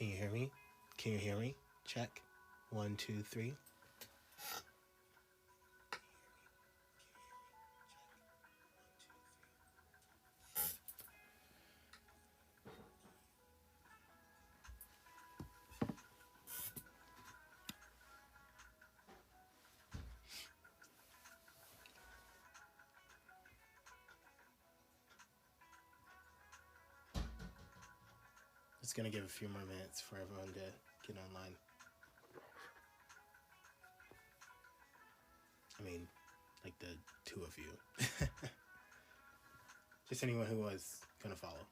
Can you hear me? Can you hear me? Check. 1, 2, 3. It's gonna give a few more minutes for everyone to get online. I mean, like the two of you. Just anyone who was gonna follow.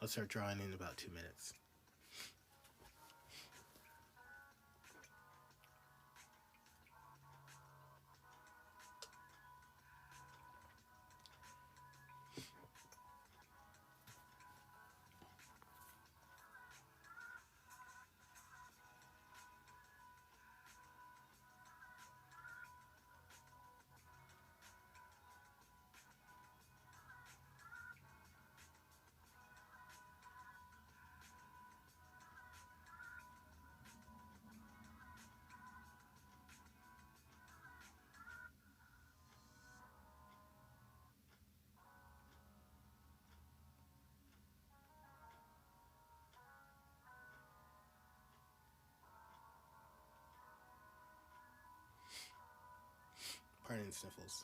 I'll start drawing in about 2 minutes. Pardon sniffles.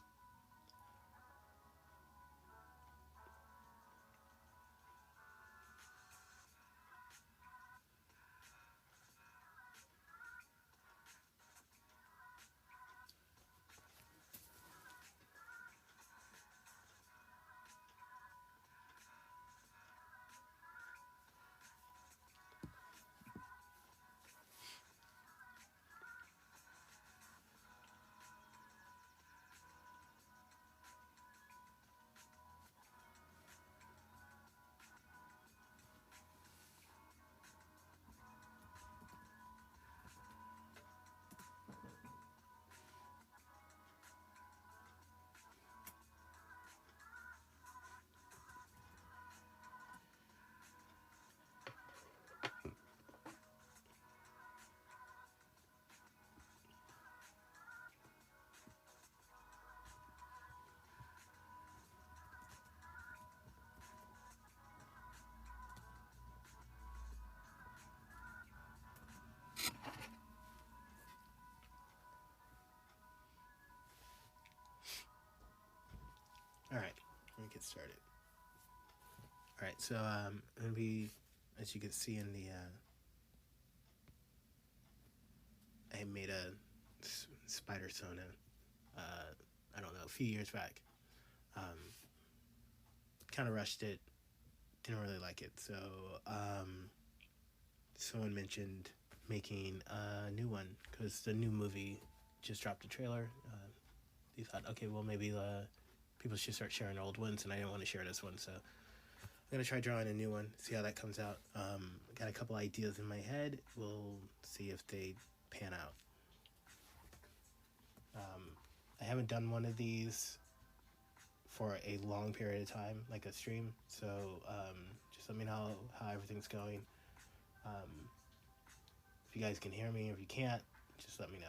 Alright, let me get started. Alright, so it'll be, as you can see in the, I made a Spidersona, I don't know, a few years back. Kind of rushed it, didn't really like it, so someone mentioned making a new one, because the new movie just dropped a trailer. They thought, okay, well maybe people should start sharing old ones, and I didn't want to share this one, so I'm gonna try drawing a new one, see how that comes out. Got a couple ideas in my head. We'll see if they pan out. I haven't done one of these for a long period of time, like a stream. So just let me know how everything's going. If you guys can hear me, if you can't, just let me know.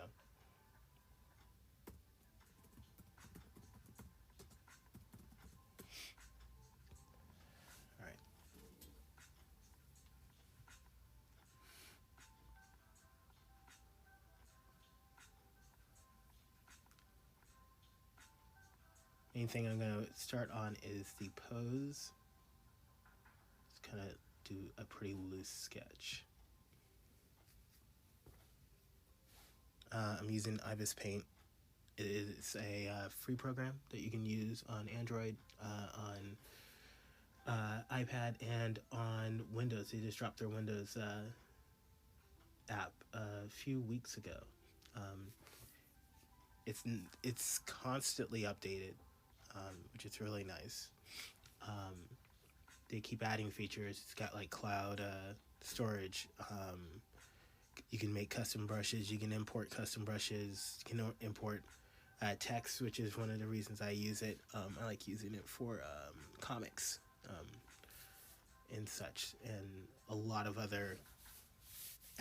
All right. Main thing I'm going to start on is the pose. Just kind of do a pretty loose sketch. I'm using Ibis Paint. It is a free program that you can use on Android, on iPad, and on Windows. They just dropped their Windows app a few weeks ago. It's constantly updated, which is really nice. They keep adding features. It's got like cloud storage. You can make custom brushes. You can import custom brushes. You can import text, which is one of the reasons I use it. I like using it for comics and such, and a lot of other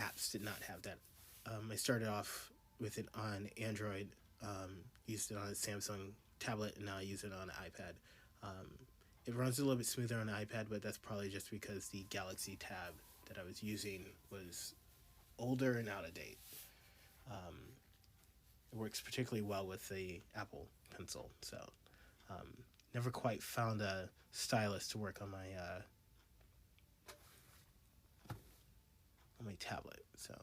apps did not have that. I started off with it on Android, used it on a Samsung tablet, and now I use it on an iPad. It runs a little bit smoother on the iPad, but that's probably just because the Galaxy Tab that I was using was older and out of date. It works particularly well with the Apple Pencil, so never quite found a stylus to work on my tablet. So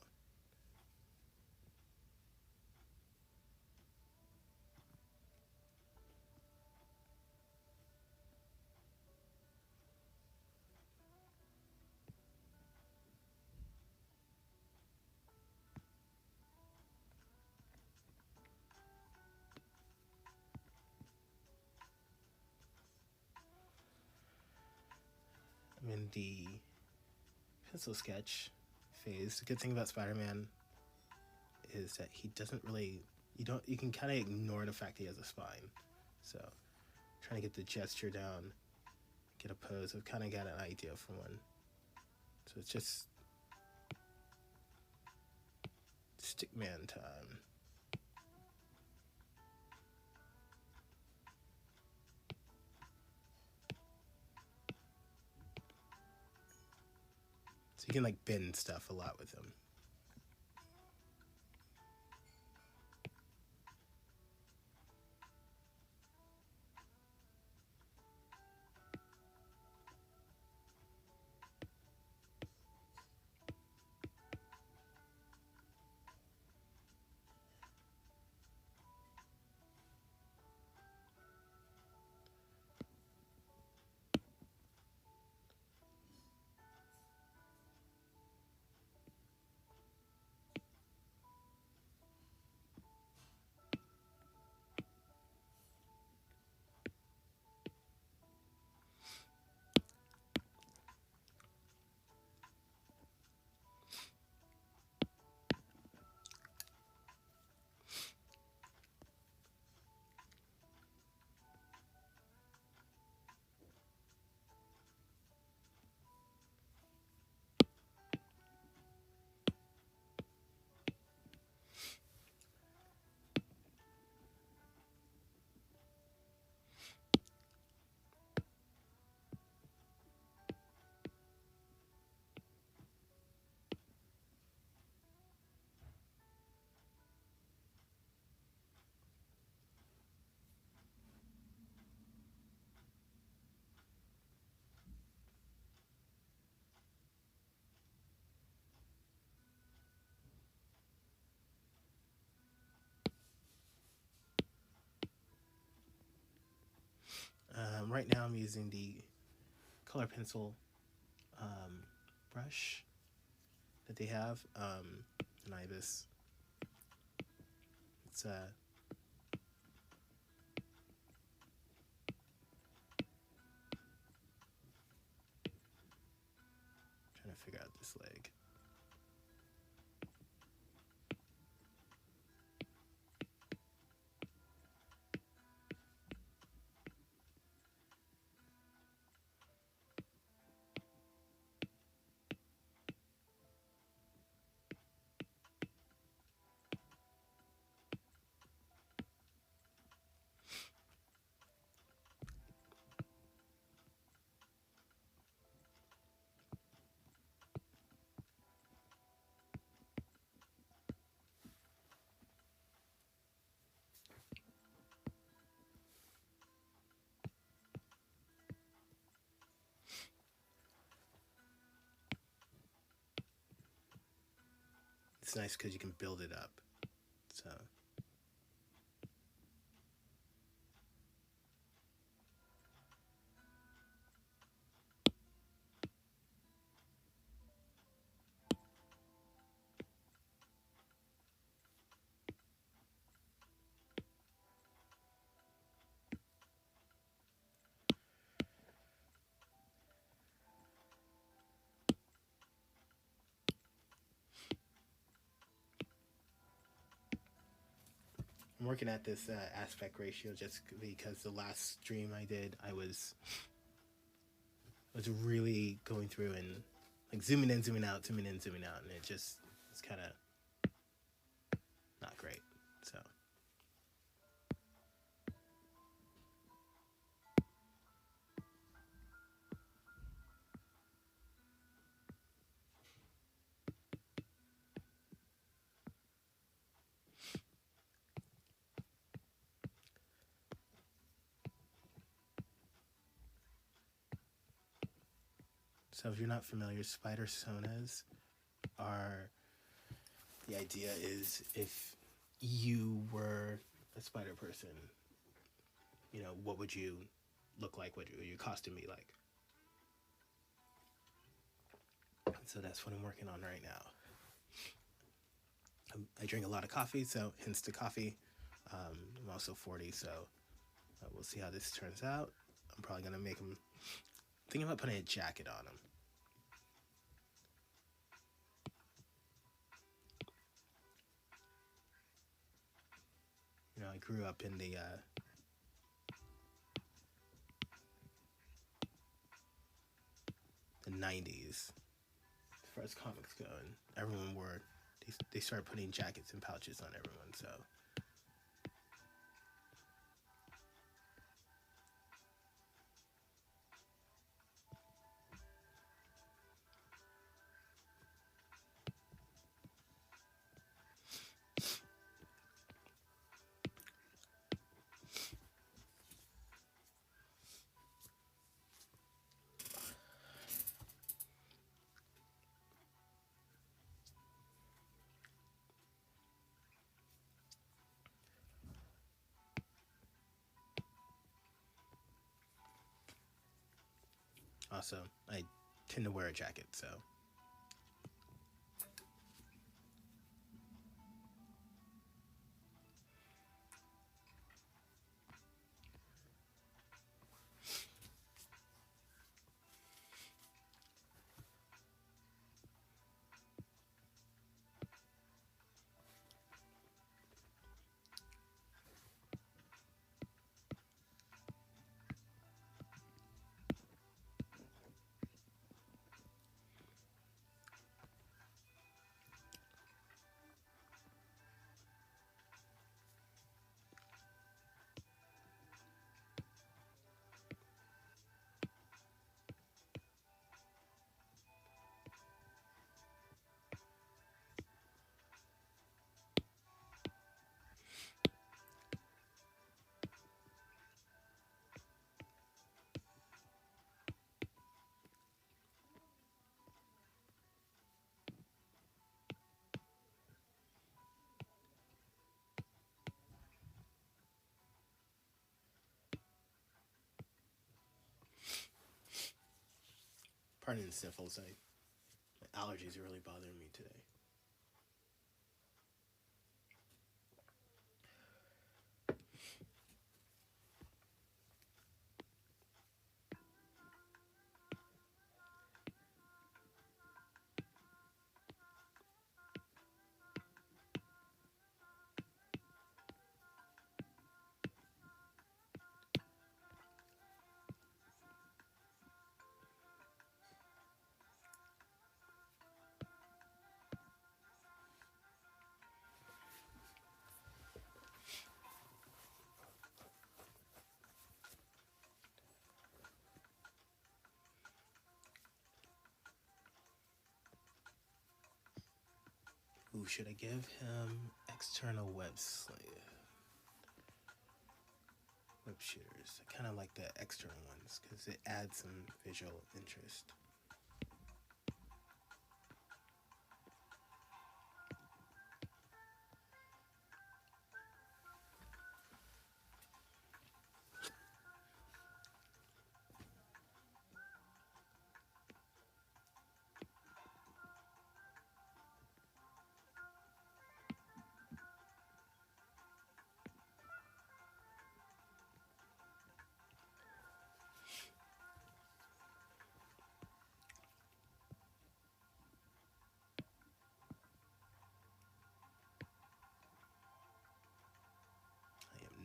I'm in the pencil sketch phase. The good thing about Spider-Man is that he doesn't really, you can kind of ignore the fact he has a spine. So trying to get the gesture down, get a pose. I've kind of got an idea for one. So it's just stickman time. So you can like bend stuff a lot with him. Right now I'm using the color pencil brush that they have, an Ibis. It's figure out this leg. It's nice because you can build it up. So I'm working at this aspect ratio just because the last stream I did, I was really going through and like zooming in, zooming out, zooming in, zooming out, and it just it's kind of not great. So if you're not familiar, Spidersonas are, the idea is if you were a spider person, you know, what would you look like? What would your costume be like? So that's what I'm working on right now. I drink a lot of coffee, so hence the coffee. I'm also 40, so we'll see how this turns out. I'm probably going to make him, thinking about putting a jacket on him. You know, I grew up in the 90s, as far as comics go, and everyone wore, they started putting jackets and pouches on everyone, so. Also, I tend to wear a jacket, so. Pardon the sniffles, my allergies are really bothering me today. should I give him external web shooters? I kind of like the external ones because it adds some visual interest.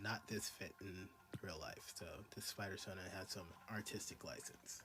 Not this fit in real life, so this Spidersona has some artistic license.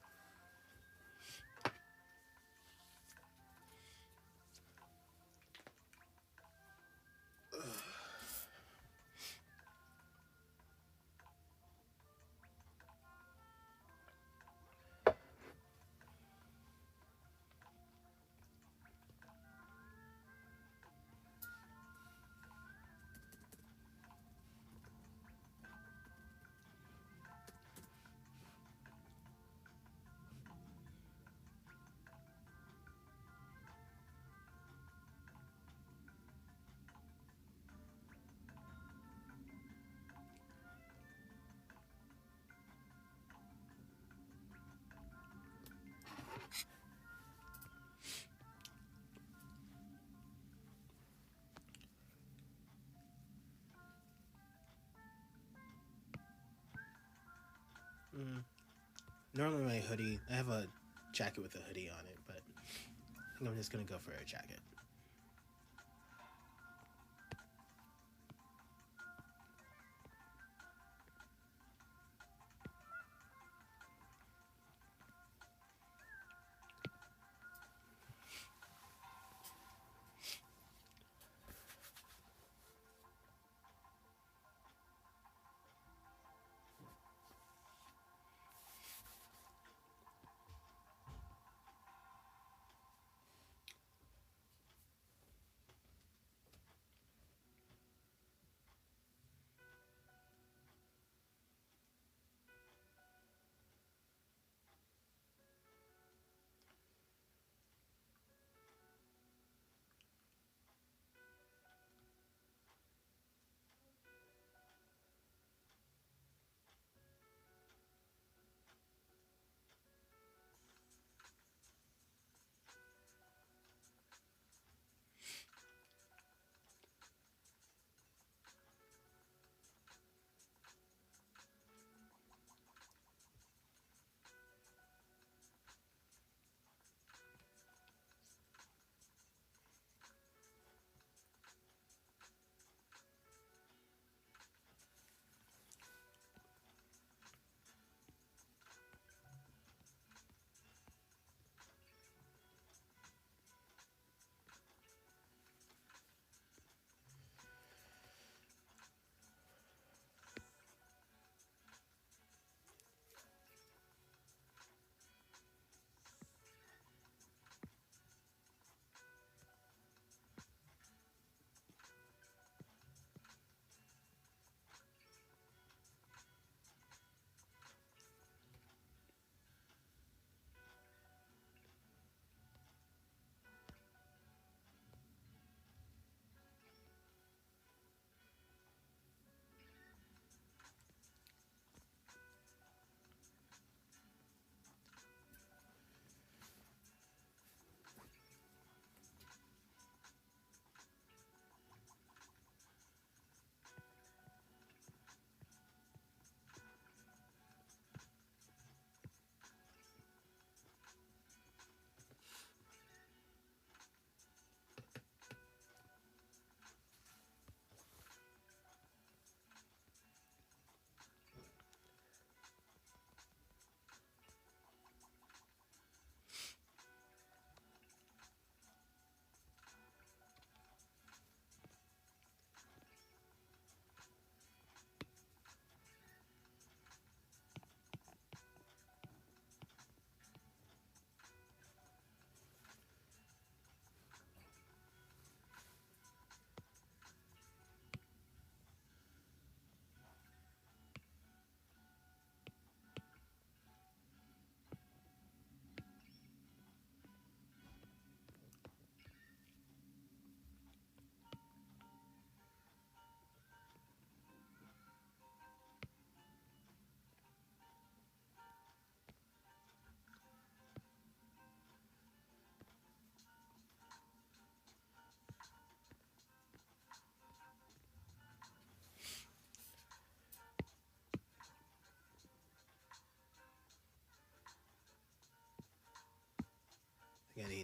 Normally my hoodie, I have a jacket with a hoodie on it, but I think I'm just gonna go for a jacket.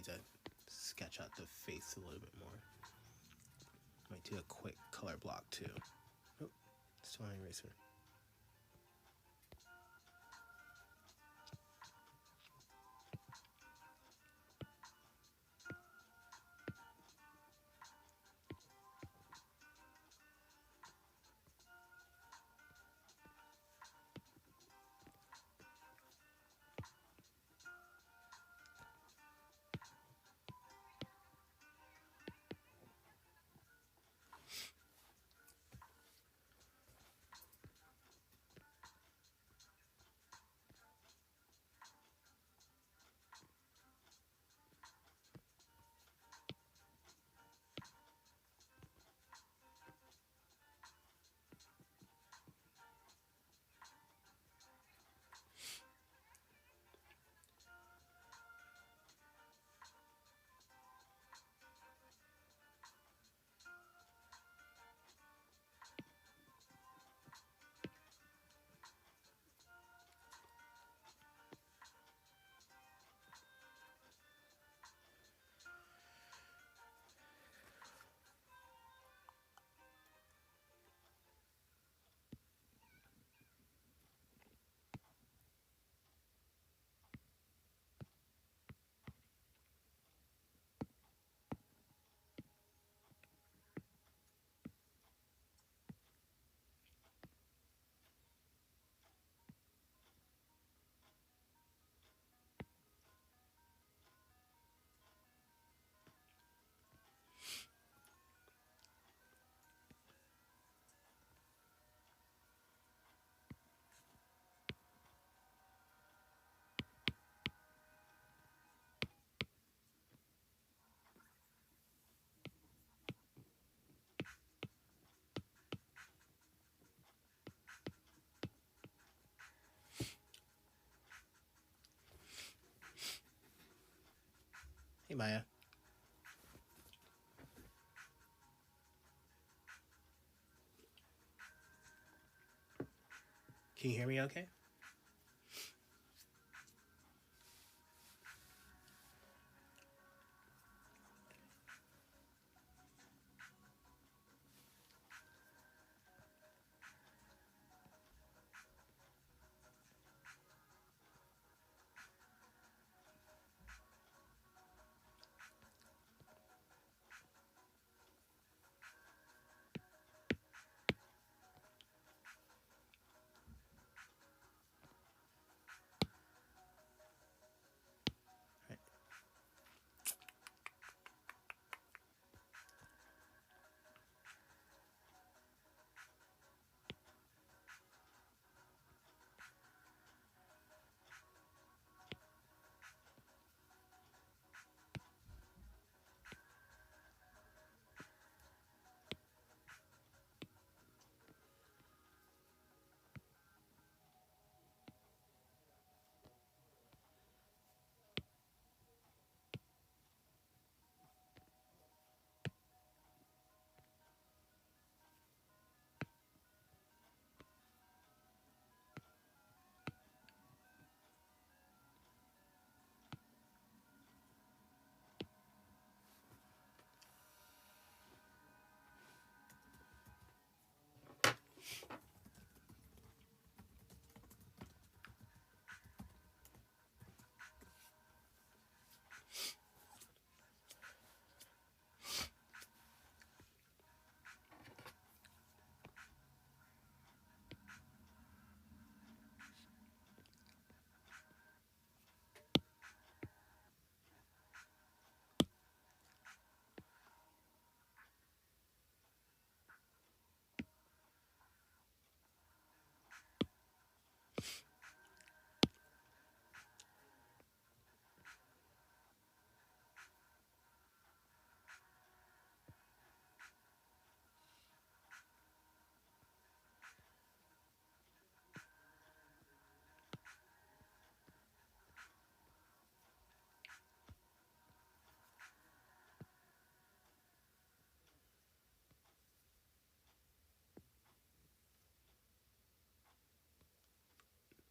need to sketch out the face a little bit more. Might do a quick color block too. Oh, still on eraser. Hey, Maya. Can you hear me okay?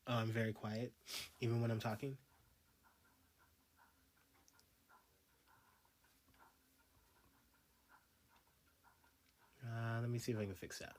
I'm very quiet, even when I'm talking. Let me see if I can fix that.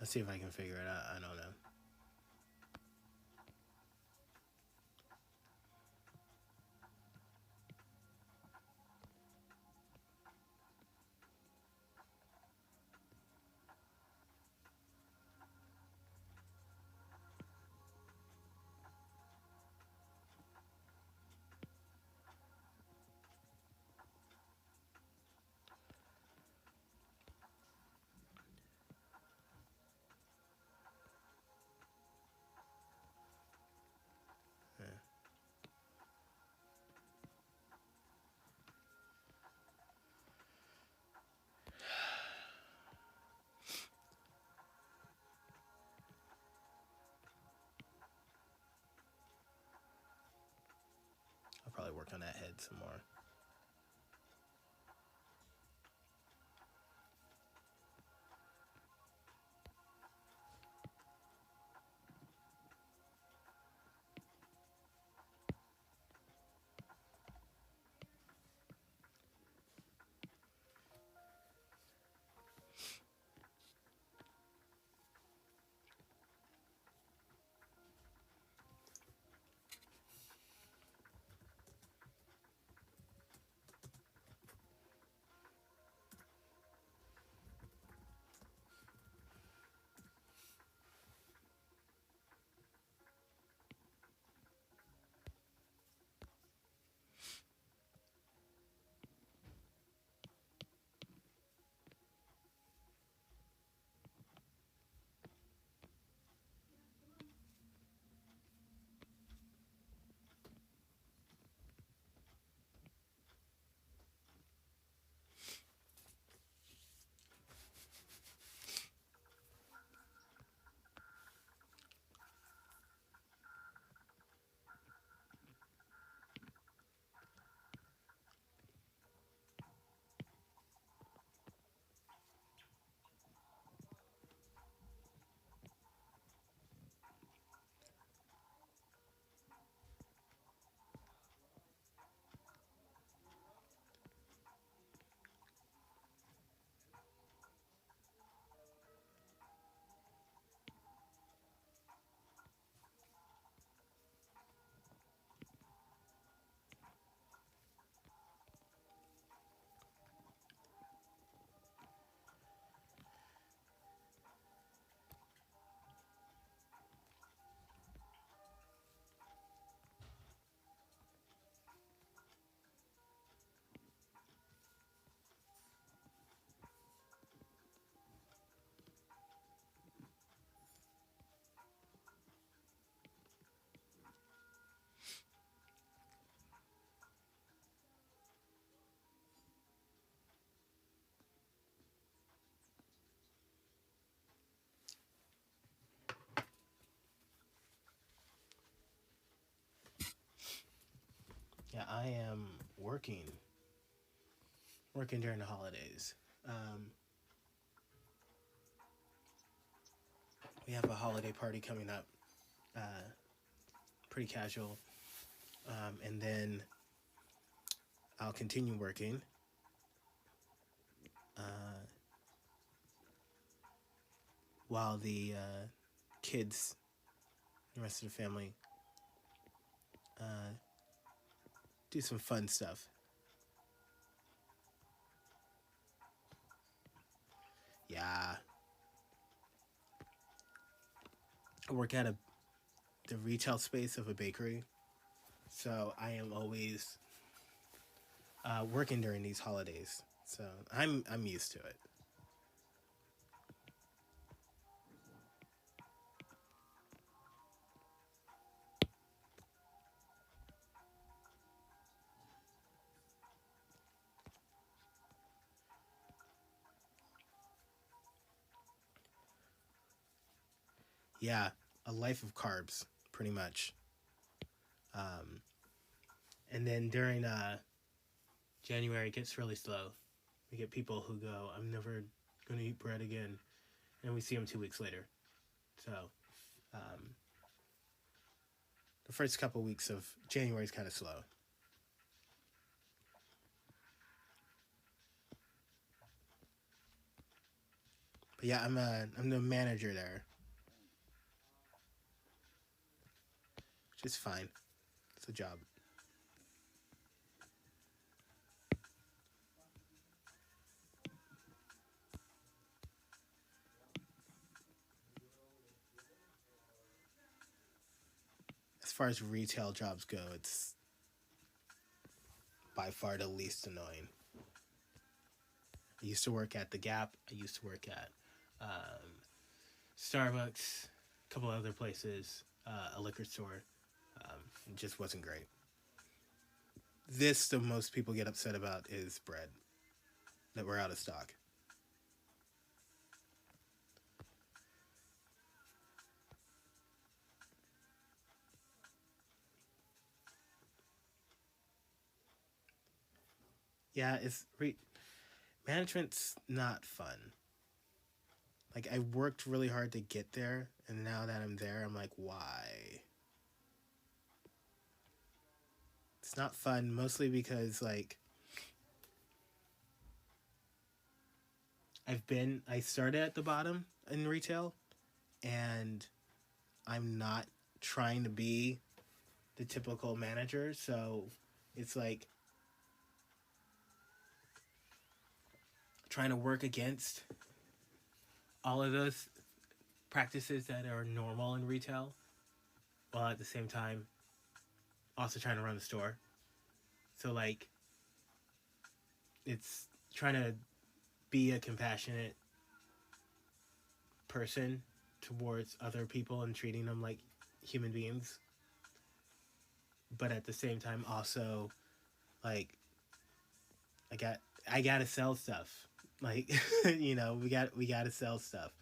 Let's see if I can figure it out. I don't know. I'll probably work on that head some more. Yeah, I am working during the holidays. We have a holiday party coming up, pretty casual, and then I'll continue working. While the kids, the rest of the family, do some fun stuff. Yeah. I work at the retail space of a bakery, so I am always working during these holidays. So I'm used to it. Yeah, a life of carbs, pretty much. And then during January, it gets really slow. We get people who go, "I'm never going to eat bread again," and we see them 2 weeks later. So the first couple weeks of January is kind of slow. But yeah, I'm the manager there, which is fine. It's a job. As far as retail jobs go, it's by far the least annoying. I used to work at the Gap. I used to work at Starbucks, a couple other places, a liquor store. It just wasn't great. The most people get upset about is bread, that we're out of stock. Yeah, management's not fun. Like, I worked really hard to get there, and now that I'm there, I'm like, why? It's not fun, mostly because, like, I started at the bottom in retail, and I'm not trying to be the typical manager, so it's like trying to work against all of those practices that are normal in retail, while at the same time also trying to run the store. So, like, it's trying to be a compassionate person towards other people and treating them like human beings, but at the same time also, like, I gotta sell stuff. Like, we gotta sell stuff.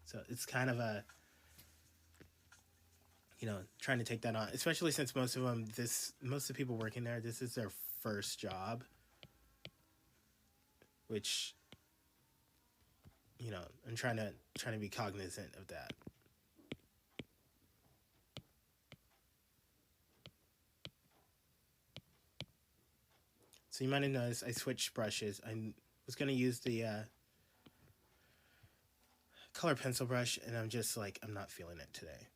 So it's kind of a, trying to take that on, especially since most of the people working there, this is their first job, which, I'm trying to be cognizant of that. So you might have noticed I switched brushes. I was going to use the color pencil brush, and I'm just like, I'm not feeling it today.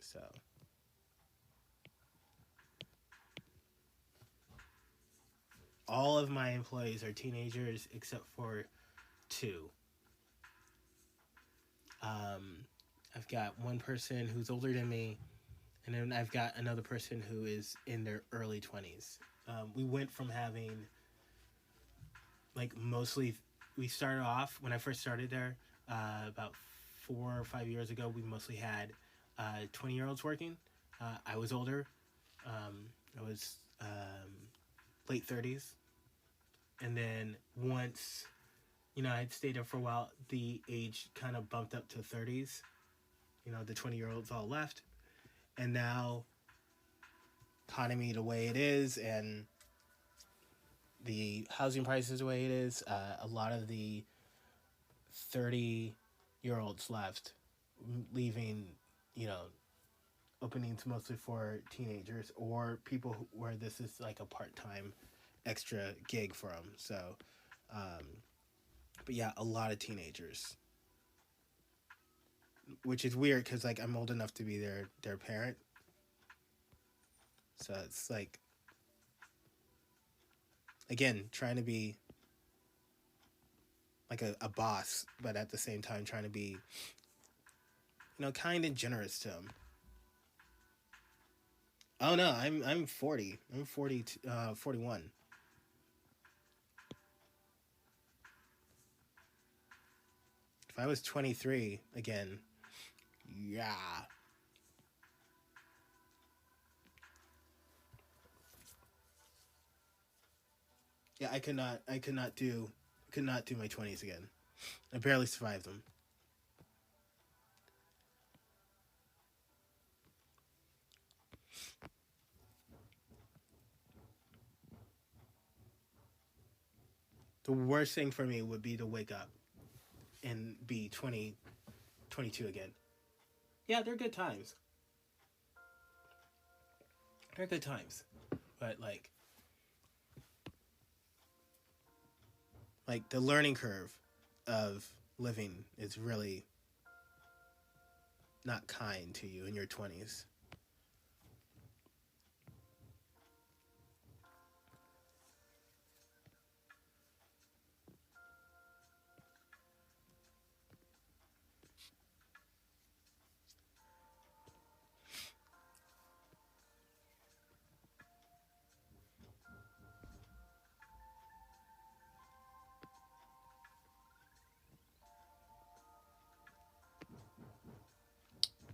So all of my employees are teenagers except for 2. I've got one person who's older than me, and then I've got another person who is in their early 20s. We went from having, like, we started off, when I first started there, about 4 or 5 years ago, we mostly had 20-year-olds working. I was older. I was late 30s. And then once, I'd stayed there for a while, the age kind of bumped up to 30s. The 20-year-olds all left. And now economy the way it is and the housing prices the way it is, a lot of the 30-year-olds left, leaving, openings mostly for teenagers or people where this is like a part-time extra gig for them. So, but yeah, a lot of teenagers, which is weird because like I'm old enough to be their parent. So it's like, again, trying to be like a boss, but at the same time trying to be, kind and generous to them. Oh no, I'm 40. I'm 40, 41. If I was 23 again, yeah. Yeah, I could not do my 20s again. I barely survived them. The worst thing for me would be to wake up and be 20, 22 again. Yeah, they're good times. They're good times. But like the learning curve of living is really not kind to you in your 20s.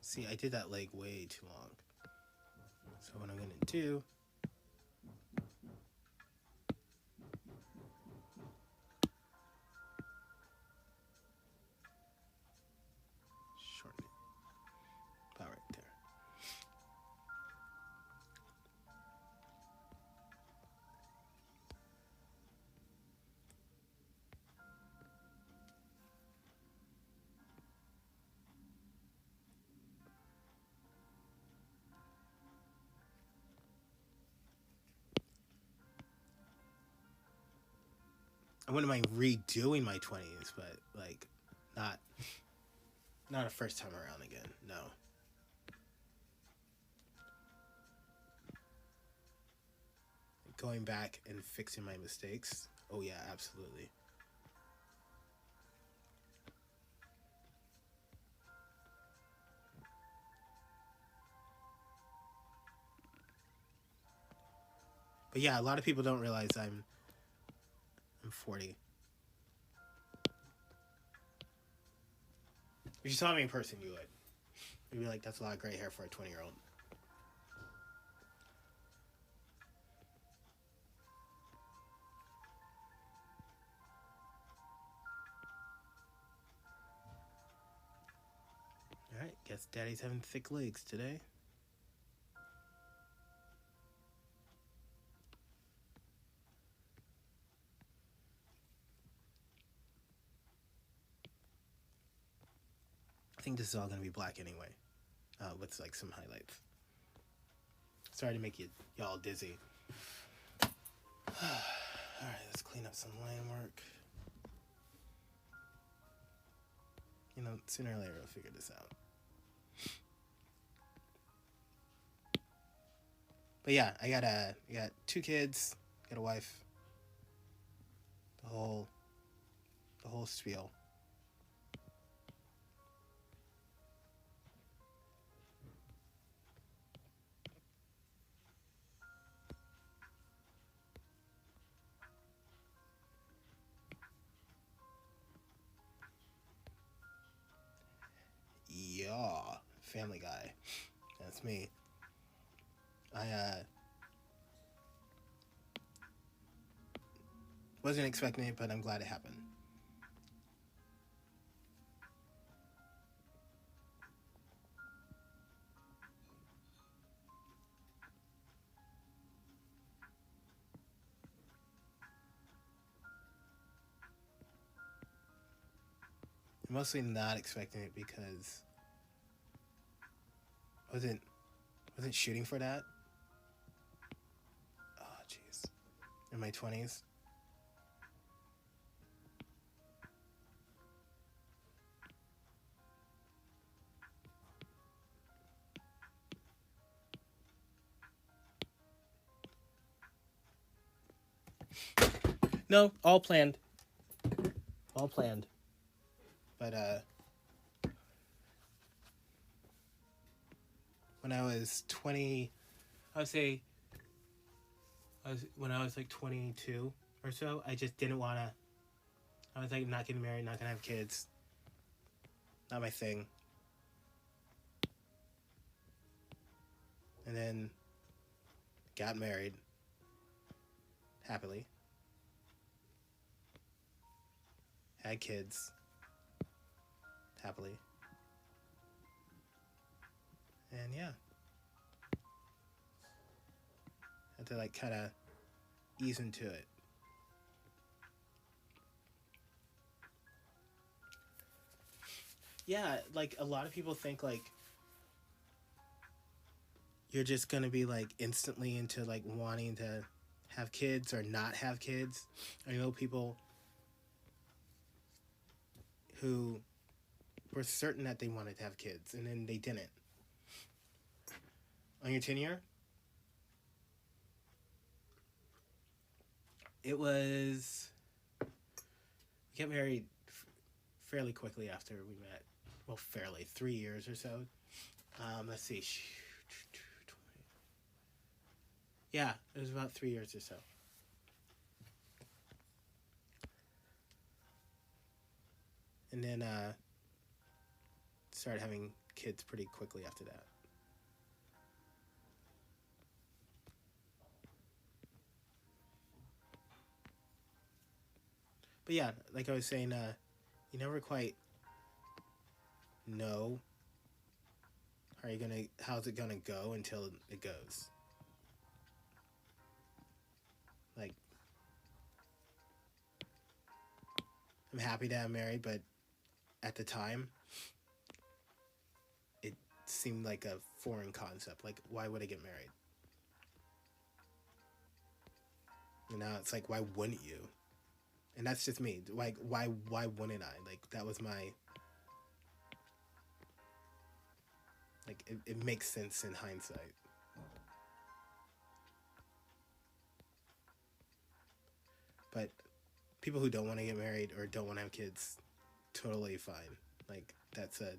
See, I did that leg way too long. So what I'm going to do... shorten it. About right there. I wouldn't mind redoing my 20s, but like not a first time around again. No. Going back and fixing my mistakes. Oh yeah, absolutely. But yeah, a lot of people don't realize I'm 40. If you saw me in person, you would. You'd be like, that's a lot of gray hair for a 20-year-old. Alright, guess Daddy's having thick legs today. I think this is all going to be black anyway, with like some highlights. Sorry to make y'all dizzy. Alright, let's clean up some line work. Sooner or later I'll figure this out. But yeah, I got 2 kids, got a wife, the whole spiel. Yeah, Family Guy. That's me. I wasn't expecting it, but I'm glad it happened. mostly not expecting it because wasn't shooting for that. Oh jeez. In my 20s. No, all planned. All planned. But when I was 20, I would say when I was like 22 or so, I just didn't want to. I was like, not getting married, not gonna have kids. Not my thing. And then got married happily. Had kids happily. And yeah. Had to like kind of ease into it. Yeah, like a lot of people think like you're just gonna be like instantly into like wanting to have kids or not have kids. I know people who were certain that they wanted to have kids and then they didn't. On your 10-year, it was, we got married fairly quickly after we met. Well, fairly, 3 years or so. Let's see. Yeah, it was about 3 years or so. And then started having kids pretty quickly after that. But yeah, like I was saying, you never quite know how's it gonna go until it goes. Like, I'm happy that I'm married, but at the time, it seemed like a foreign concept. Like, why would I get married? And now it's like, why wouldn't you? And that's just me. Like, why wouldn't I? Like, that was my... Like, it makes sense in hindsight. But people who don't want to get married or don't want to have kids, totally fine. Like, that's a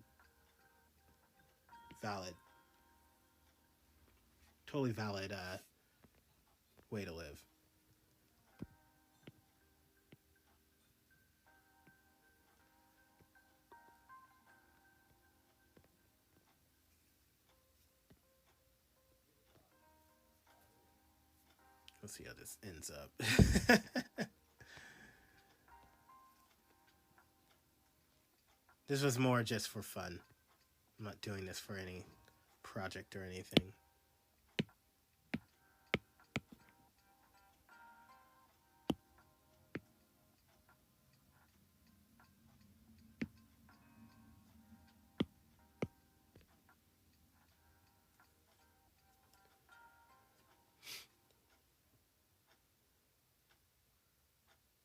totally valid way to live. Let's see how this ends up. This was more just for fun. I'm not doing this for any project or anything.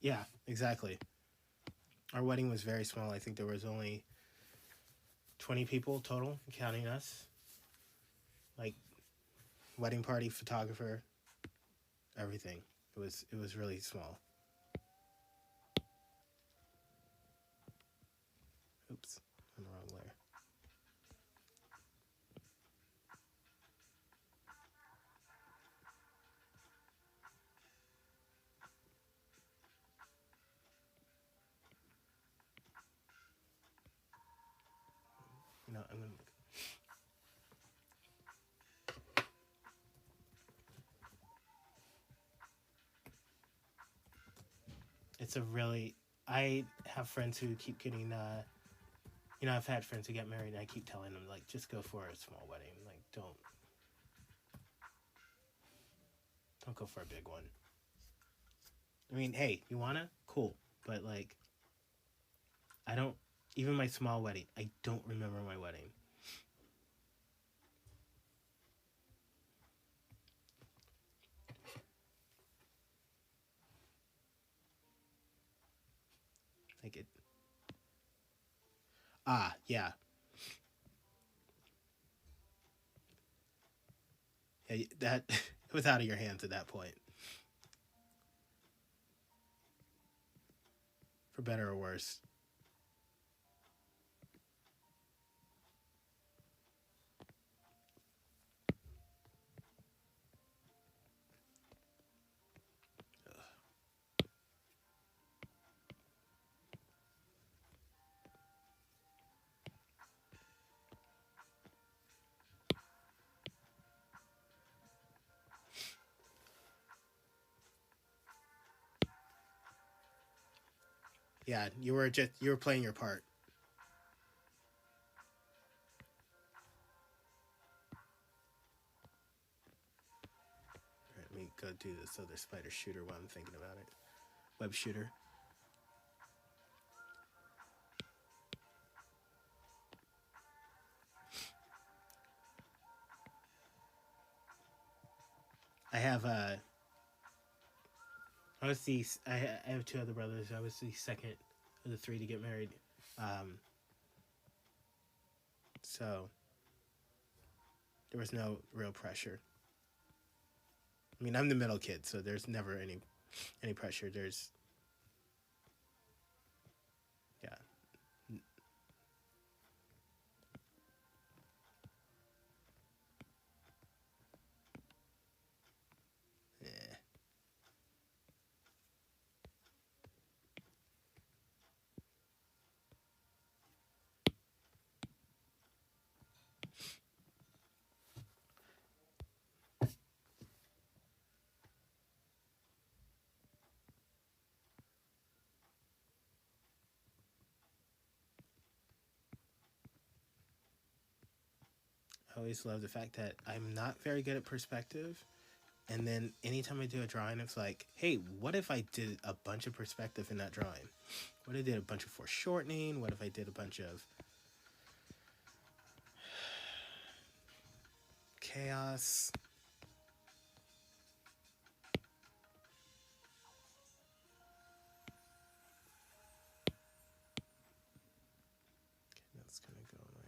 Yeah, exactly. Our wedding was very small. I think there was only 20 people total, counting us. Like, wedding party, photographer, everything. It was really small. Oops, I'm the wrong layer. You know, I'm gonna... It's a really... I have friends who keep getting... you know, I've had friends who get married and I keep telling them, like, just go for a small wedding. Like, don't go for a big one. I mean, hey, you wanna? Cool. But, like, I don't Even my small wedding. I don't remember my wedding. Like it. Ah, yeah. Yeah, that it was out of your hands at that point. For better or worse. Yeah, you were playing your part. Right, let me go do this other spider shooter while I'm thinking about it. Web shooter. I have I have two other brothers. I was the second of the three to get married. So there was no real pressure. I mean, I'm the middle kid, so there's never any pressure. There's yeah. Eh. I always love the fact that I'm not very good at perspective. And then anytime I do a drawing, it's like, hey, what if I did a bunch of perspective in that drawing? What if I did a bunch of foreshortening? What if I did a bunch of chaos? Okay, that's gonna go like.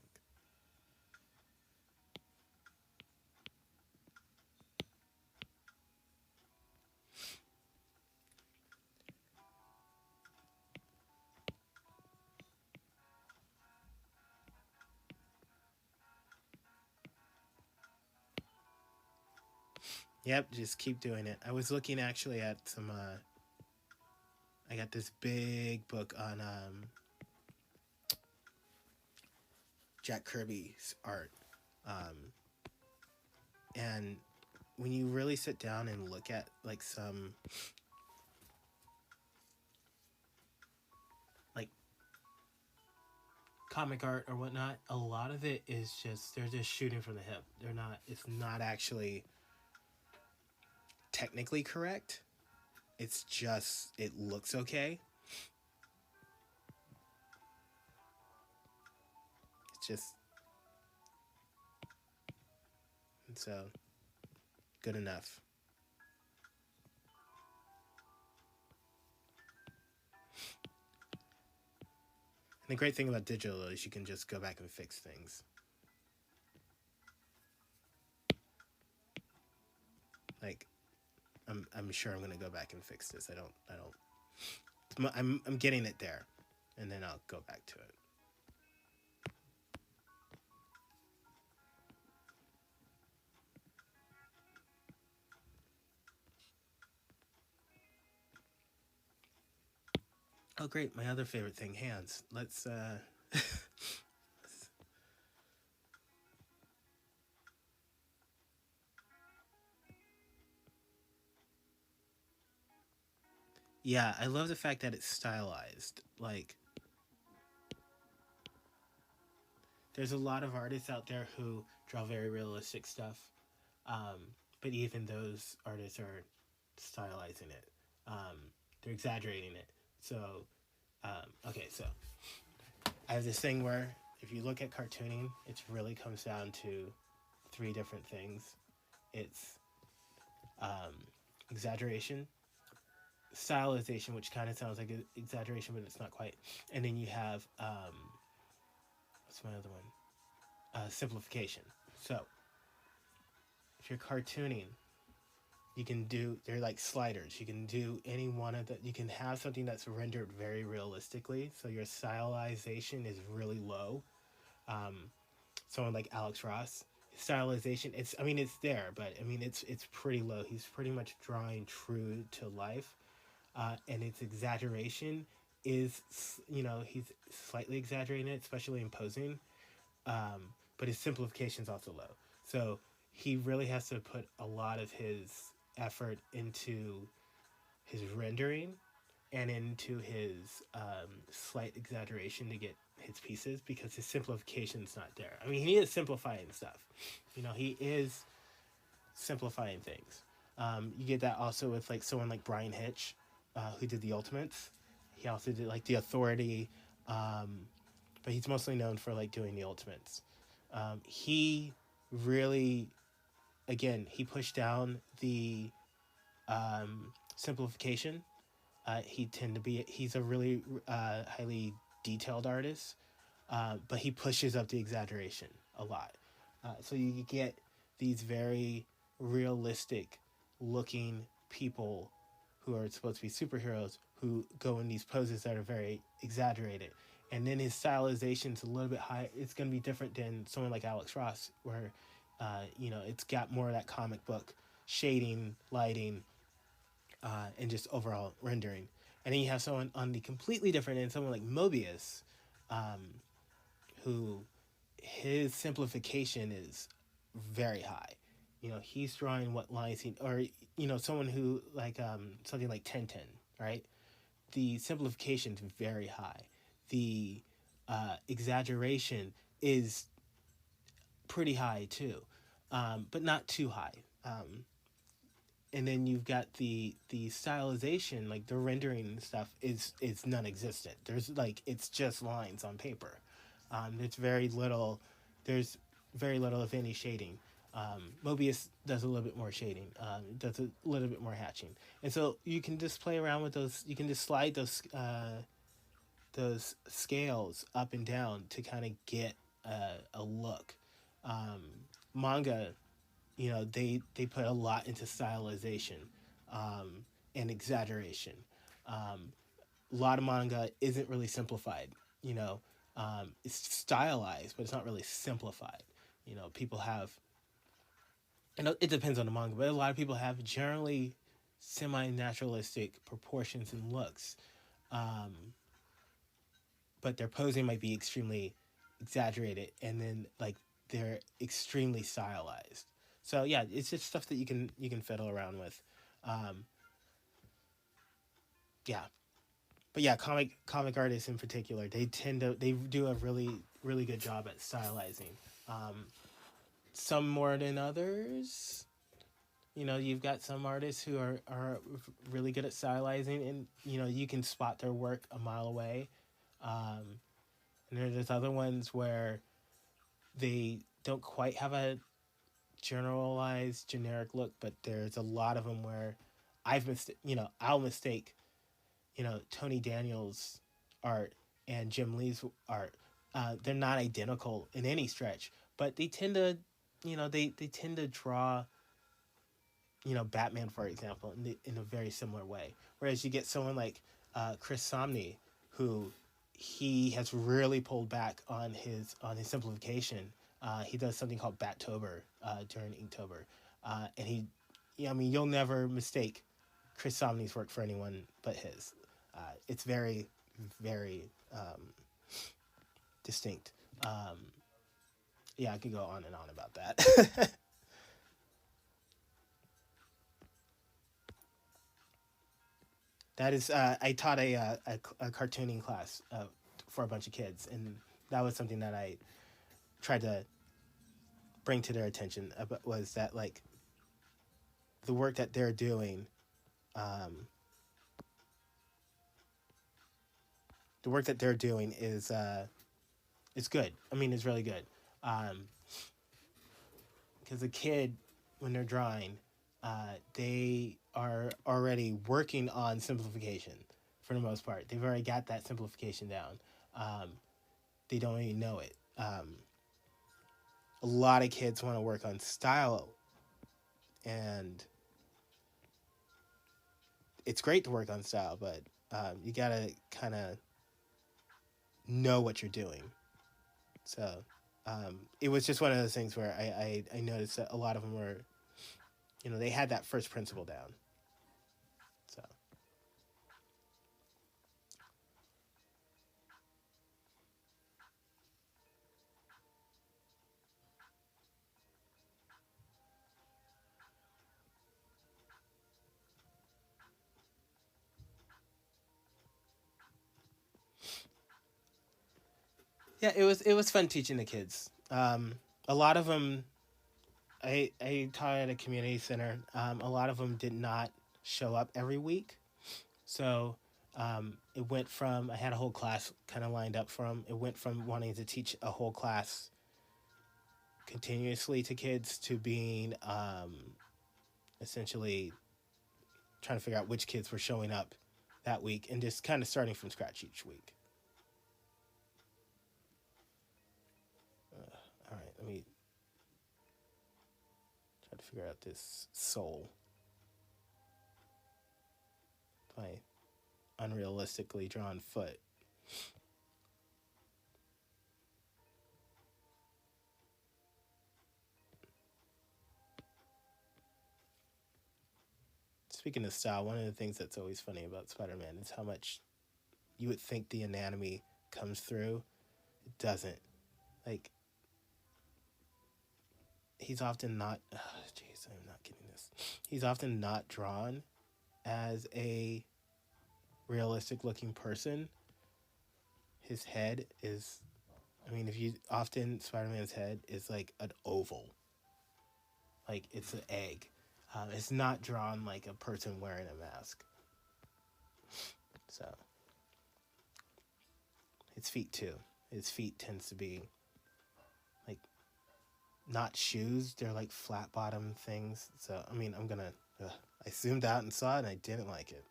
Yep, just keep doing it. I was looking actually at some. I got this big book on Jack Kirby's art, and when you really sit down and look at like some like comic art or whatnot, a lot of it is just they're just shooting from the hip. They're not. It's not actually technically correct. It's just it looks okay. It's just so good enough. And the great thing about digital is you can just go back and fix things. Like I'm sure I'm gonna go back and fix this. I don't. I'm getting it there, and then I'll go back to it. Oh great, my other favorite thing, hands. Let's yeah, I love the fact that it's stylized. Like there's a lot of artists out there who draw very realistic stuff. But even those artists are stylizing it. They're exaggerating it. So okay, so I have this thing where if you look at cartooning, it really comes down to 3 different things. It's exaggeration, stylization, which kind of sounds like an exaggeration, but it's not quite. And then you have, what's my other one? Simplification. So, if you're cartooning, you can do, they're like sliders. You can do any one of the, you can have something that's rendered very realistically. So your stylization is really low. Someone like Alex Ross, stylization, it's there, but it's pretty low. He's pretty much drawing true to life. And its exaggeration is, he's slightly exaggerating it, especially in posing. But his simplification is also low. So he really has to put a lot of his effort into his rendering and into his slight exaggeration to get his pieces, because his simplification's not there. He is simplifying stuff. He is simplifying things. You get that also with like someone like Brian Hitch, who did the Ultimates. He also did like the Authority, but he's mostly known for like doing the Ultimates. He really, again, he pushed down the simplification. He's a really highly detailed artist, but he pushes up the exaggeration a lot. So you get these very realistic looking people who are supposed to be superheroes who go in these poses that are very exaggerated. And then his stylization's a little bit high. It's going to be different than someone like Alex Ross, where, it's got more of that comic book shading, lighting, and just overall rendering. And then you have someone on the completely different end, someone like Mobius, who his simplification is very high. He's drawing what lines he, or, someone who like, something like 1010, right? The simplification is very high. The exaggeration is pretty high too, but not too high. And then you've got the stylization, like the rendering stuff is non-existent. There's like, it's just lines on paper. There's very little of any shading. Mobius does a little bit more shading, does a little bit more hatching. And so you can just play around with those, you can just slide those scales up and down to kind of get a look. Manga, they put a lot into stylization and exaggeration. A lot of manga isn't really simplified. It's stylized, but it's not really simplified. People have, it depends on the manga, but a lot of people have generally semi-naturalistic proportions and looks. But their posing might be extremely exaggerated, and then like they're extremely stylized. So yeah, it's just stuff that you can fiddle around with. Yeah, but yeah, comic artists in particular, they do a really really good job at stylizing. Some more than others. You've got some artists who are really good at stylizing, and you can spot their work a mile away. And there's other ones where they don't quite have a generalized generic look, but there's a lot of them where I'll mistake Tony Daniels' art and Jim Lee's art. They're not identical in any stretch, but they tend to they tend to draw Batman, for example, in a very similar way. Whereas you get someone like Chris Samnee, who he has really pulled back on his simplification. He does something called Battober during Inktober, and you'll never mistake Chris Samnee's work for anyone but his. It's very, very distinct. I could go on and on about that. That is, I taught a cartooning class for a bunch of kids, and that was something that I tried to bring to their attention, was that like the work that they're doing, is it's good. I mean, it's really good. Because a kid, when they're drawing, they are already working on simplification for the most part. They've already got that simplification down. They don't even know it. A lot of kids want to work on style, and it's great to work on style, but you gotta kind of know what you're doing. So it was just one of those things where I noticed that a lot of them were, they had that first principle down. So yeah, it was fun teaching the kids. A lot of them, I taught at a community center. A lot of them did not show up every week, so it went from, I had a whole class kind of lined up for them. It went from wanting to teach a whole class continuously to kids to being essentially trying to figure out which kids were showing up that week and just kind of starting from scratch each week. All right, let me try to figure out this soul. My unrealistically drawn foot. Speaking of style, one of the things that's always funny about Spider-Man is how much you would think the anatomy comes through. It doesn't. Like, he's often not... Jeez, I'm not getting this. He's often not drawn as a realistic-looking person. His head is... often Spider-Man's head is like an oval. Like, it's an egg. It's not drawn like a person wearing a mask. So, his feet too. His feet tends to be like not shoes. They're like flat bottom things. So, I'm gonna. I zoomed out and saw it, and I didn't like it.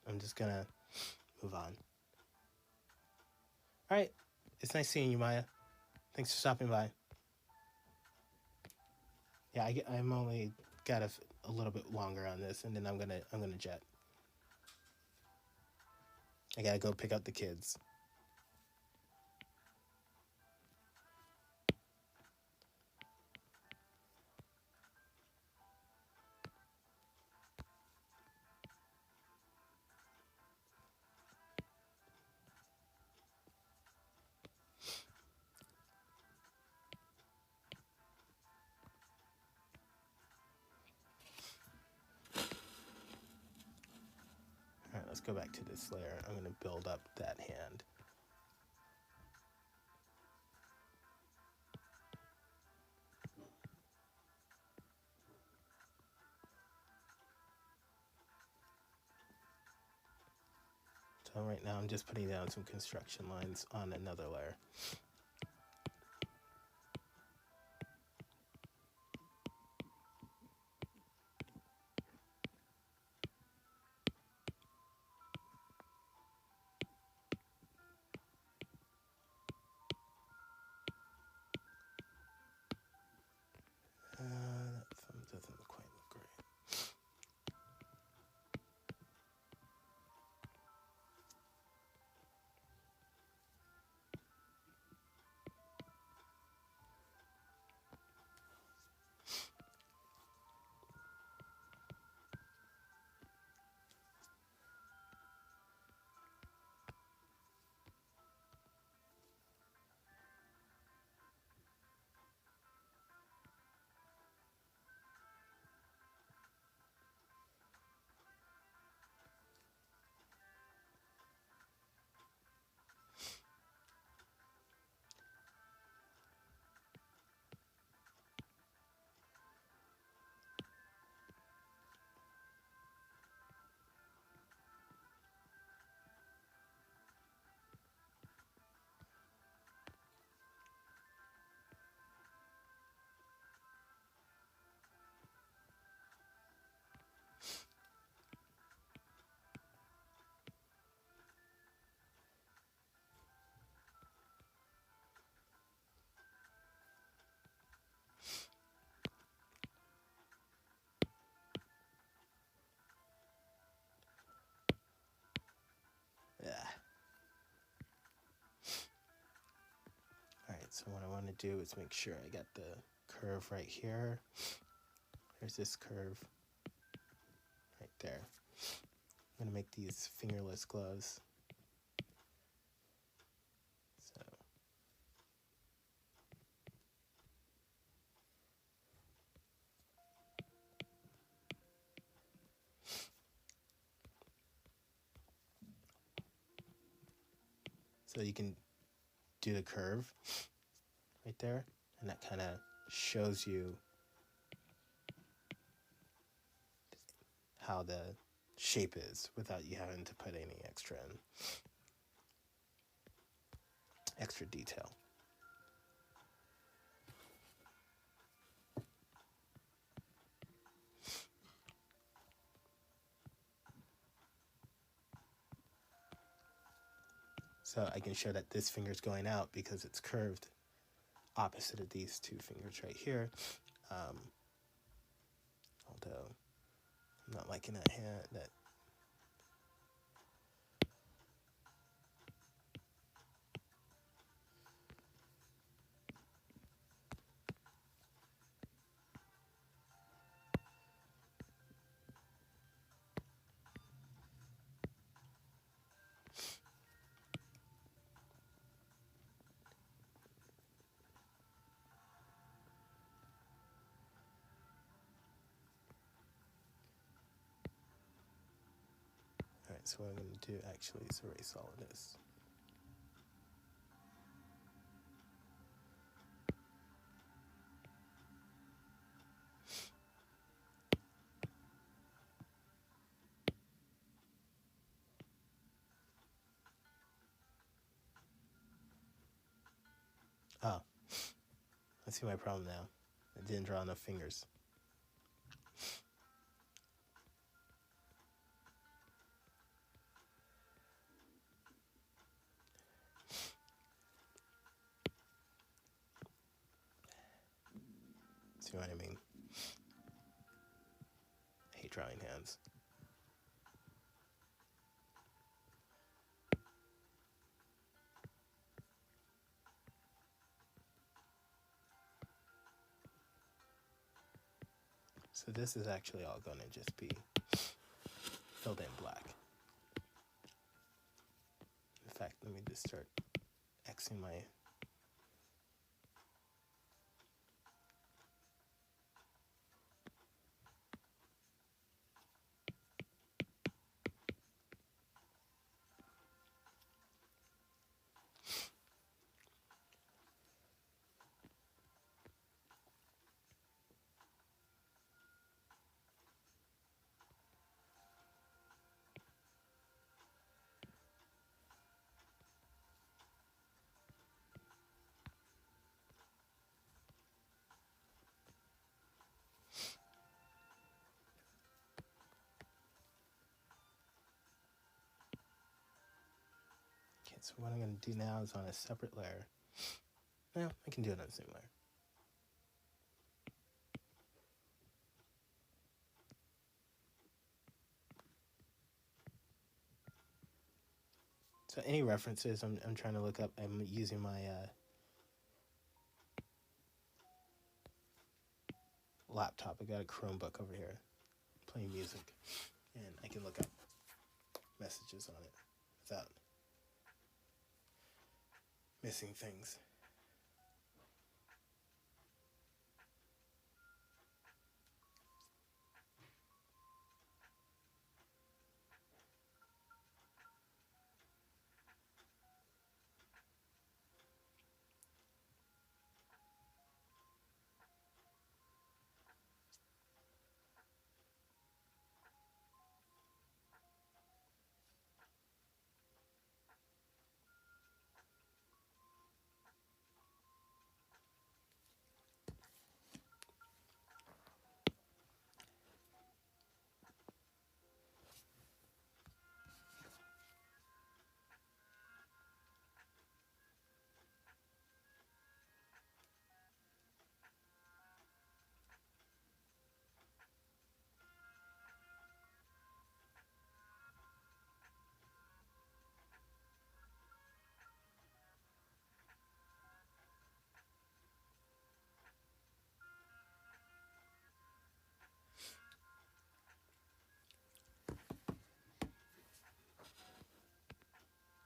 I'm just gonna move on. All right. It's nice seeing you, Maya. Thanks for stopping by. Yeah, I'm only got a little bit longer on this, and then I'm gonna jet. I gotta go pick up the kids. All right, let's go back to this layer. I'm gonna build up that hand. So right now I'm just putting down some construction lines on another layer. That thumb doesn't quite look great. So what I want to do is make sure I got the curve right here. There's this curve right there. I'm going to make these fingerless gloves. So you can do the curve right there, and that kind of shows you how the shape is without you having to put any extra detail. So I can show that this finger's going out because it's curved opposite of these two fingers right here. Although I'm not liking that hand. Alright, so what I'm going to do actually is erase all of this. Oh, I see my problem now. I didn't draw enough fingers. See what I mean? I hate drawing hands. So this is actually all going to just be filled in black. In fact, let me just start Xing my... Okay, so what I'm going to do now is on a separate layer. Well, I can do it on the same layer. So any references I'm trying to look up, I'm using my laptop. I got a Chromebook over here playing music, and I can look up messages on it without missing things.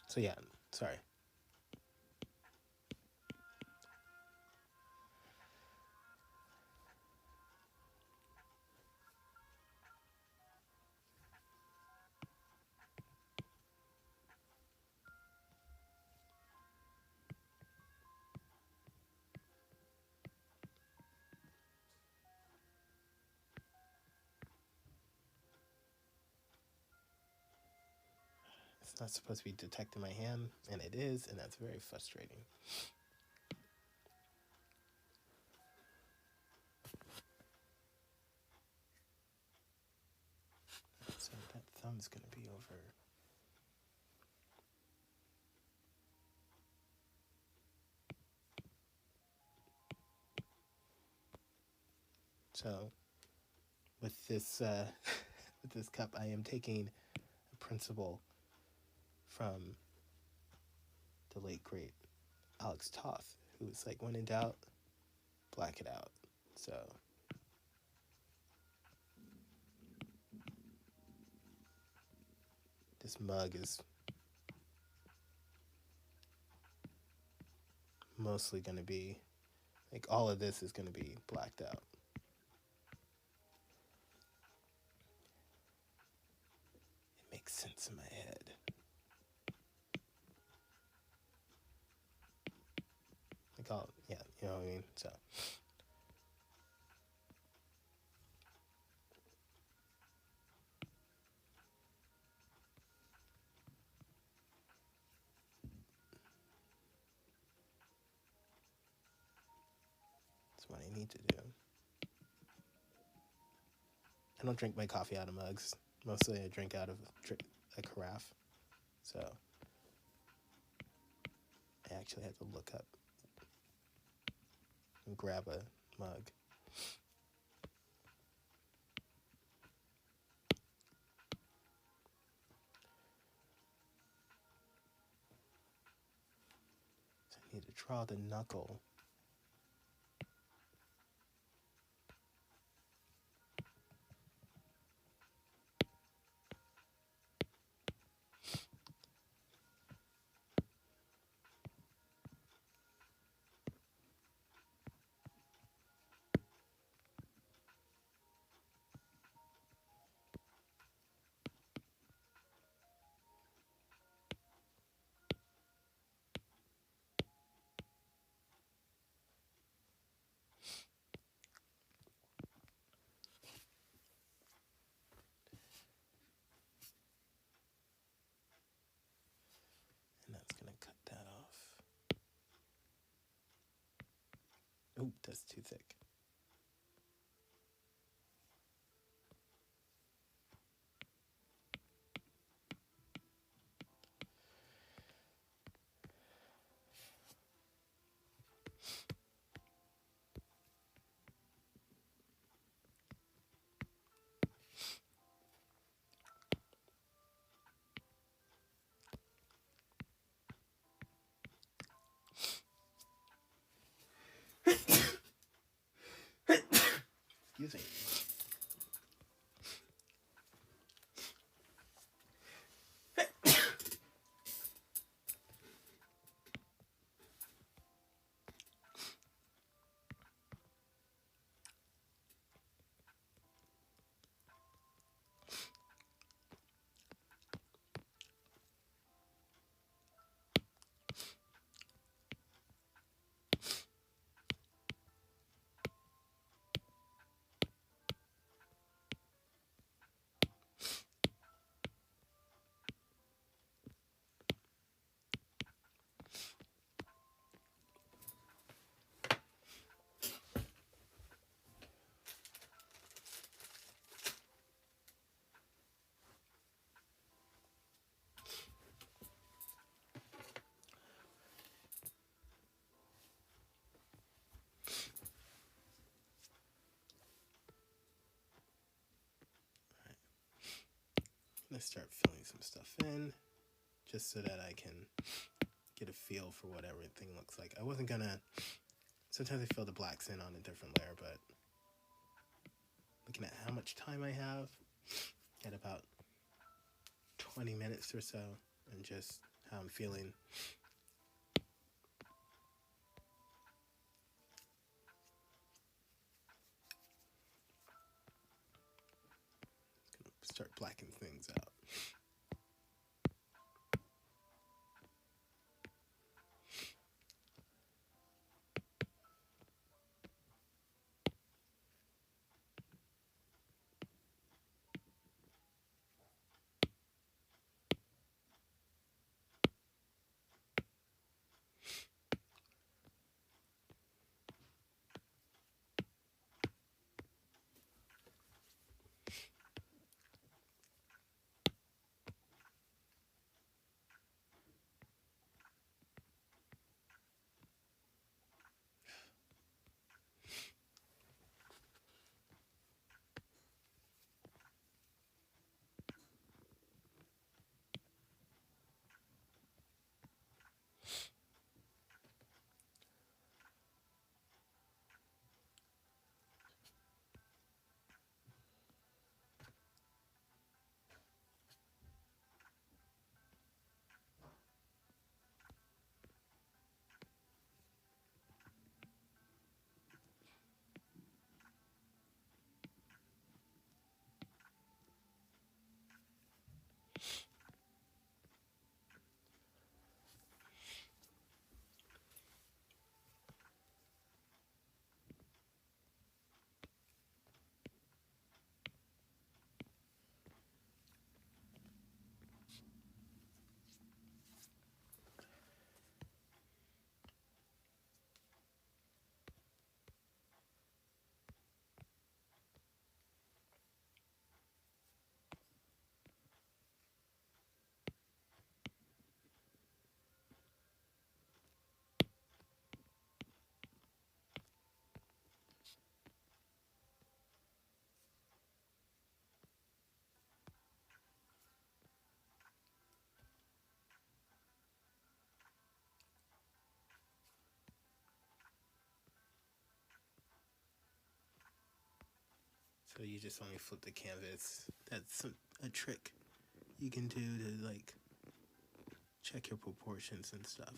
So yeah, sorry. It's not supposed to be detecting my hand, and it is, and that's very frustrating. So that thumb's going to be over. So with this with this cup, I am taking a principle from the late great Alex Toth, who was like, when in doubt, black it out. So this mug is mostly going to be, like, all of this is going to be blacked out. It makes sense in my head. Like, all, yeah, you know what I mean? So that's what I need to do. I don't drink my coffee out of mugs. Mostly I drink out of a carafe. So I actually had to look up and grab a mug. So I need to draw the knuckle. And that's going to cut that off. Oh, that's too thick. Excuse me. I'm going to start filling some stuff in just so that I can get a feel for what everything looks like. I wasn't going to, sometimes I fill the blacks in on a different layer, but looking at how much time I have, at about 20 minutes or so, and just how I'm feeling. Start blacking things out. So you just only flip the canvas. That's a trick you can do to like check your proportions and stuff.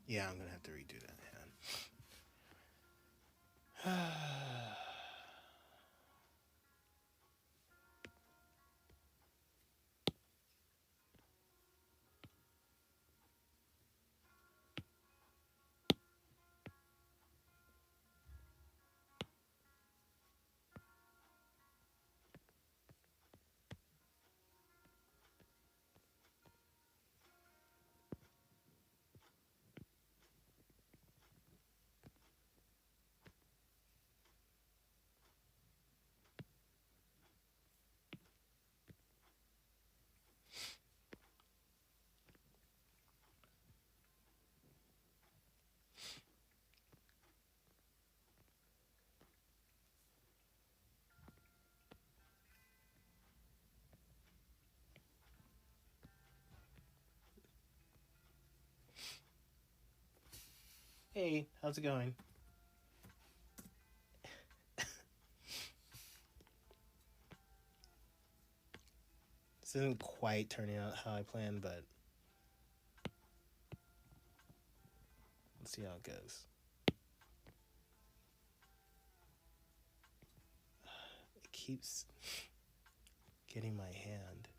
Yeah, I'm gonna have to redo that hand. Hey, how's it going? This isn't quite turning out how I planned, but let's see how it goes. It keeps getting my hand.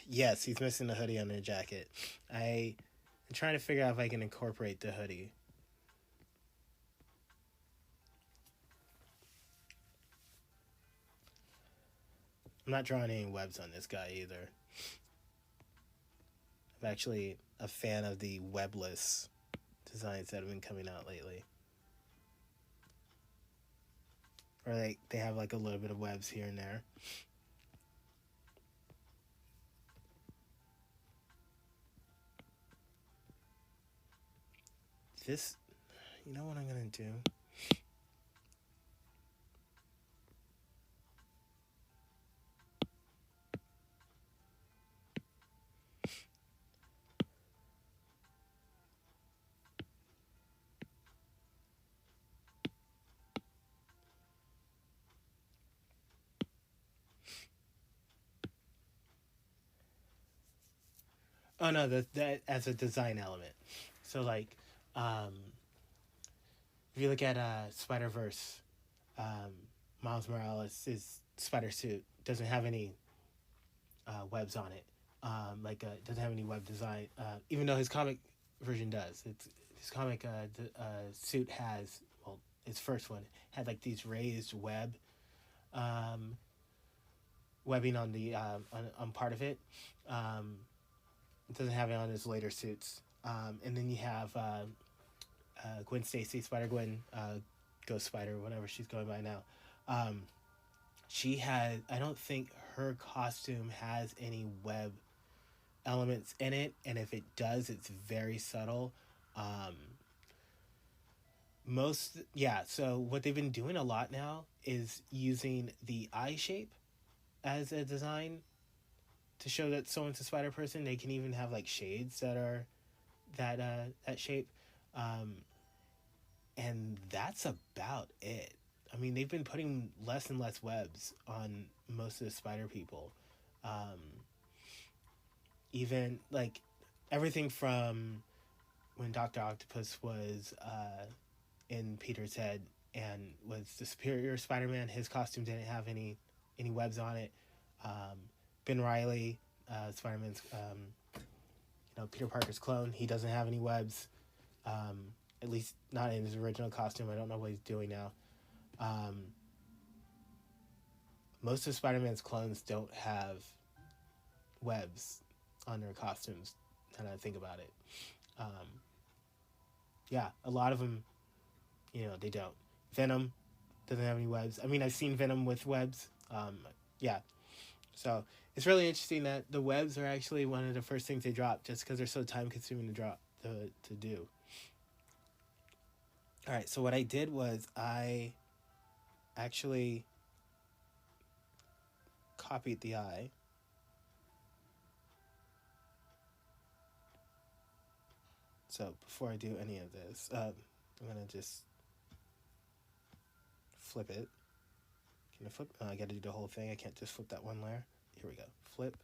Yes, he's missing the hoodie on the jacket. I'm trying to figure out if I can incorporate the hoodie. I'm not drawing any webs on this guy either. I'm actually a fan of the webless designs that have been coming out lately. Or they have like a little bit of webs here and there. This, you know what I'm gonna do? Oh no, that as a design element. So like, if you look at Spider-Verse, Miles Morales' spider suit doesn't have any webs on it. Doesn't have any web design, even though his comic version does. His comic suit has, well, his first one had like these raised webbing on the on part of it. It doesn't have it on his later suits. And then you have Gwen Stacy, Spider-Gwen, Ghost Spider, whatever she's going by now. She had, I don't think her costume has any web elements in it, and if it does, it's very subtle. So what they've been doing a lot now is using the eye shape as a design to show that someone's a spider person. They can even have like shades that are that shape, and that's about it. I mean, they've been putting less and less webs on most of the spider people. Even like everything from when Dr. Octopus was in Peter's head and was the superior Spider-Man, his costume didn't have any webs on it. Ben Reilly, Spider-Man's, Peter Parker's clone, he doesn't have any webs. At least not in his original costume. I don't know what he's doing now. Most of Spider-Man's clones don't have webs on their costumes, now that I think about it. A lot of them, they don't. Venom doesn't have any webs. I mean, I've seen Venom with webs. So it's really interesting that the webs are actually one of the first things they drop, just because they're so time-consuming to do. All right, so what I did was I actually copied the eye. So before I do any of this, I'm going to just flip it. Can I flip? Oh, I got to do the whole thing. I can't just flip that one layer. Here we go. Flip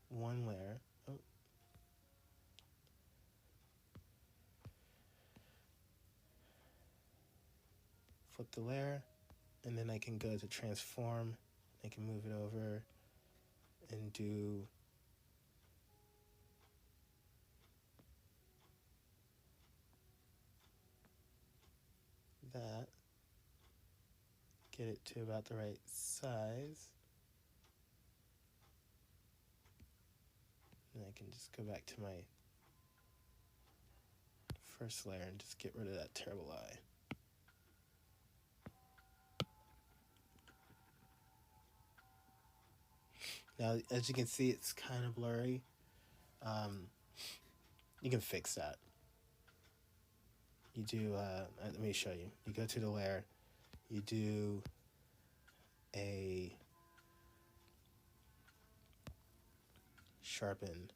one layer. Oh. Flip the layer, and then I can go to transform. I can move it over and do that. Get it to about the right size. And I can just go back to my first layer and just get rid of that terrible eye. Now, as you can see, it's kind of blurry. You can fix that. You do, let me show you. You go to the layer, you do a sharpen.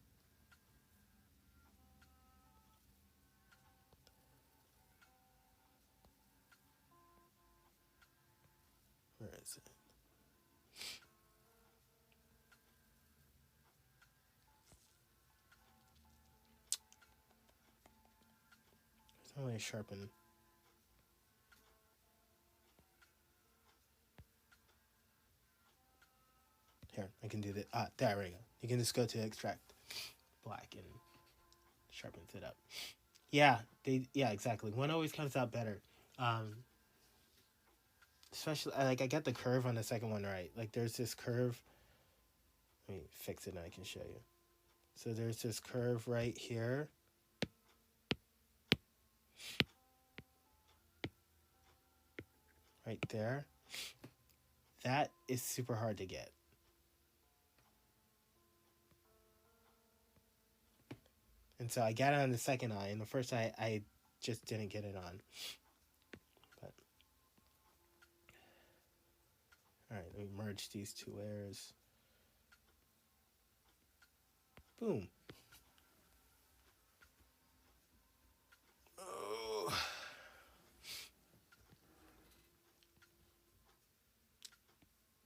Where is it? There's no way to sharpen. Here, I can do that. There we go. You can just go to extract black and sharpens it up. Yeah, exactly. One always comes out better. Especially, like, I got the curve on the second one right. Like, there's this curve. Let me fix it and I can show you. So there's this curve right here. Right there. That is super hard to get. And so I got it on the second eye, and the first eye, I just didn't get it on. But all right, let me merge these two layers. Boom. Oh.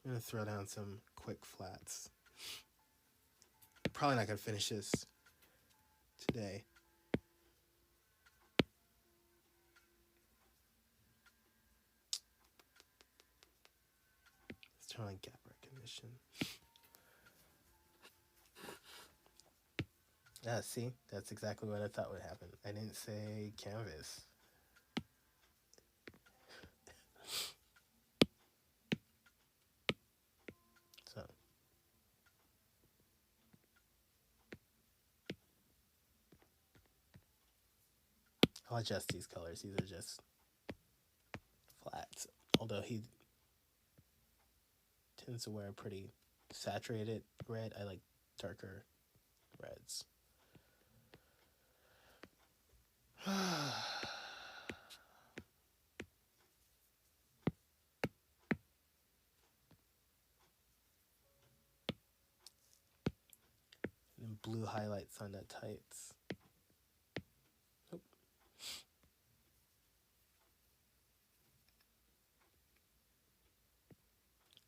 I'm gonna throw down some quick flats. Probably not gonna finish this today. Let's turn on gap recognition. Yeah, see? That's exactly what I thought would happen. I didn't say canvas. So. I'll adjust these colors. These are just flats. Although he tends to wear a pretty saturated red. I like darker reds. And blue highlights on the tights. Oop.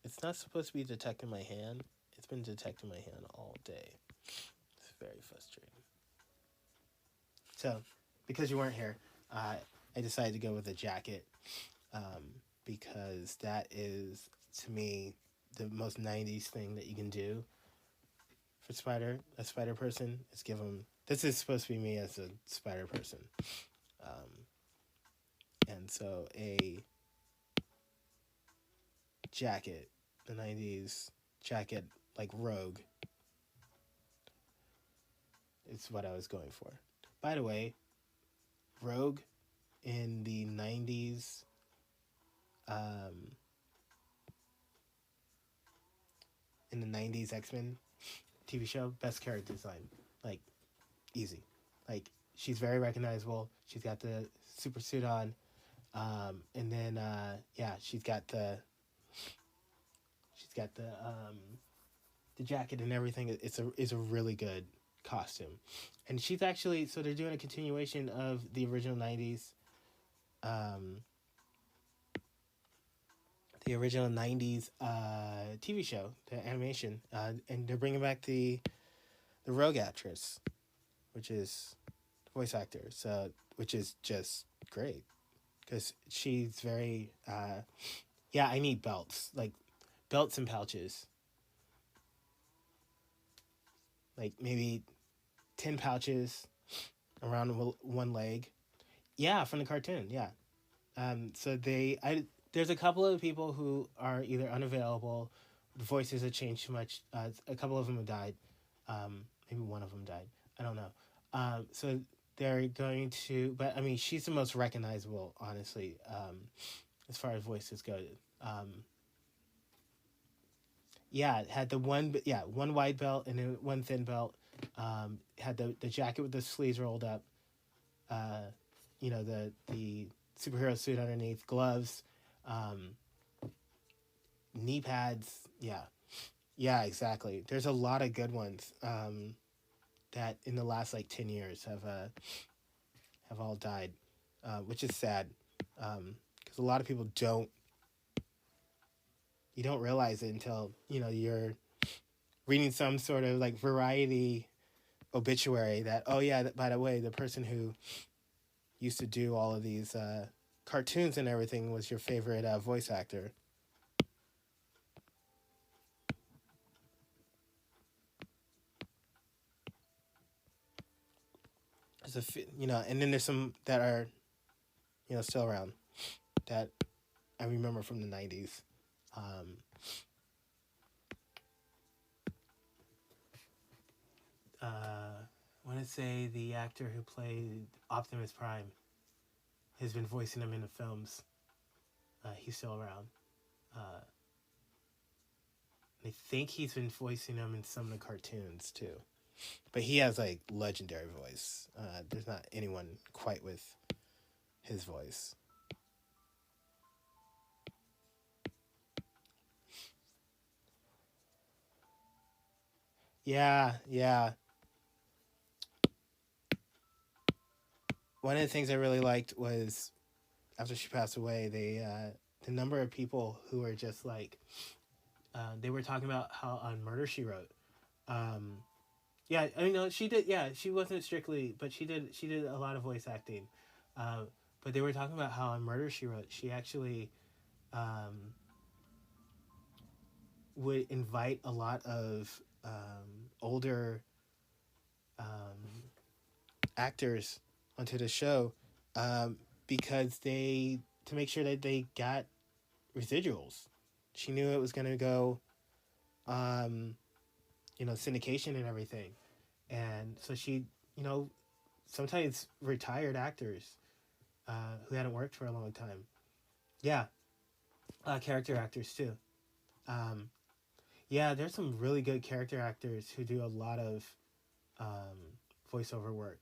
It's not supposed to be detecting my hand. It's been detecting my hand all day. It's very frustrating. So, because you weren't here, I decided to go with a jacket because that is, to me, the most 90s thing that you can do for a spider person is give them, this is supposed to be me as a spider person. And so a jacket, the 90s jacket, like Rogue, is what I was going for. By the way, Rogue in the 90s, X-Men TV show, best character design, like, easy. Like, she's very recognizable. She's got the super suit on, and then she's got the jacket and everything. It's a really good costume, and she's actually, so they're doing a continuation of the original 90s the original '90s TV show, the animation, and they're bringing back the Rogue actress, which is voice actor, so which is just great because she's very yeah. I need belts, like belts and pouches, like maybe 10 pouches around one leg. Yeah, from the cartoon. Yeah. So there's a couple of people who are either unavailable, the voices have changed too much. A couple of them have died. Maybe one of them died. I don't know. So they're going to, but I mean, she's the most recognizable, honestly, as far as voices go. Yeah, it had the one wide belt and then one thin belt. Had the jacket with the sleeves rolled up. The superhero suit underneath, gloves, knee pads. Yeah, exactly. There's a lot of good ones that in the last like 10 years have all died, which is sad because a lot of people you don't realize it until you're reading some sort of like variety obituary that, oh yeah, by the way, the person who used to do all of these cartoons and everything was your favorite voice actor. And then there's some that are still around that I remember from the '90s. I want to say the actor who played Optimus Prime has been voicing him in the films. He's still around. I think he's been voicing him in some of the cartoons too. But he has like legendary voice. There's not anyone quite with his voice. Yeah. One of the things I really liked was after she passed away, the number of people who were just like, they were talking about how on Murder She Wrote. Yeah, I mean, no, she did. Yeah, she wasn't strictly, but she did a lot of voice acting. But they were talking about how on Murder She Wrote, she actually would invite a lot of older actors onto the show because to make sure that they got residuals. She knew it was going to go, syndication and everything. And so she, sometimes retired actors who hadn't worked for a long time. Yeah. Character actors too. Yeah, there's some really good character actors who do a lot of voiceover work.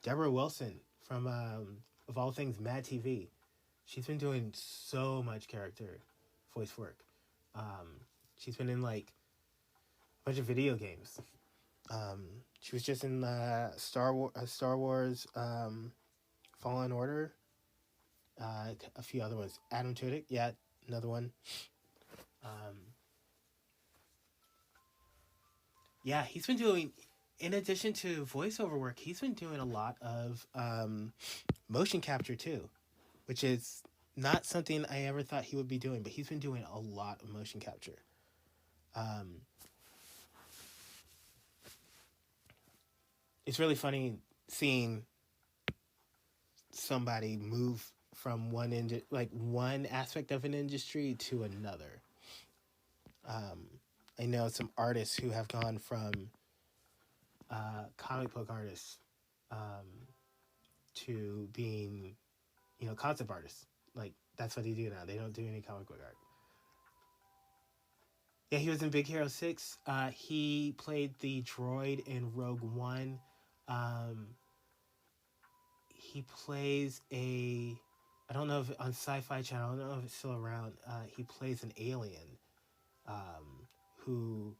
Deborah Wilson from, of all things, Mad TV. She's been doing so much character voice work. She's been in like a bunch of video games. She was just in Star Wars Fallen Order. A few other ones. Adam Tudyk, yeah, another one. Yeah, he's been doing, in addition to voiceover work, he's been doing a lot of motion capture too, which is not something I ever thought he would be doing, but he's been doing a lot of motion capture. It's really funny seeing somebody move from one aspect of an industry to another. I know some artists who have gone from comic book artists to being, concept artists. Like, that's what they do now. They don't do any comic book art. Yeah, he was in Big Hero 6. He played the droid in Rogue One. He plays I don't know if on Sci-Fi Channel, I don't know if it's still around. He plays an alien who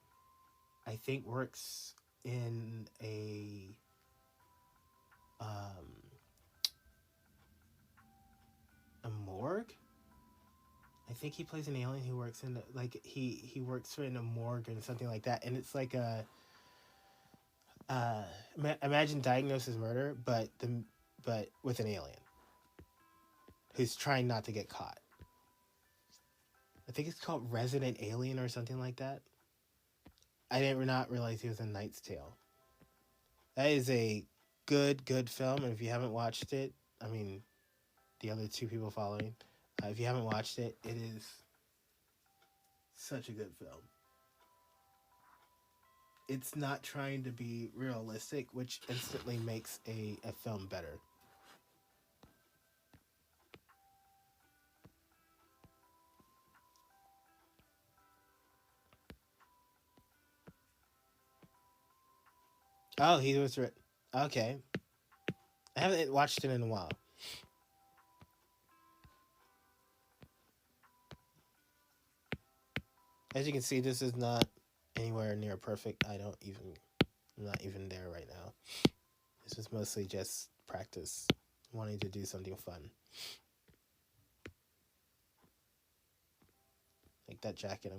I think works in a morgue. I think he plays an alien who works in like he works in a morgue or something like that, and it's like a imagine Diagnosis Murder, but with an alien who's trying not to get caught. I think it's called Resident Alien or something like that. I did not realize he was in Knight's Tale. That is a good film, and if you haven't watched it, I mean, the other two people following, if you haven't watched it, it is such a good film. It's not trying to be realistic, which instantly makes a film better. Oh, he was okay. I haven't watched it in a while. As you can see, this is not anywhere near perfect. I'm not even there right now. This is mostly just practice, wanting to do something fun. Like that jacket,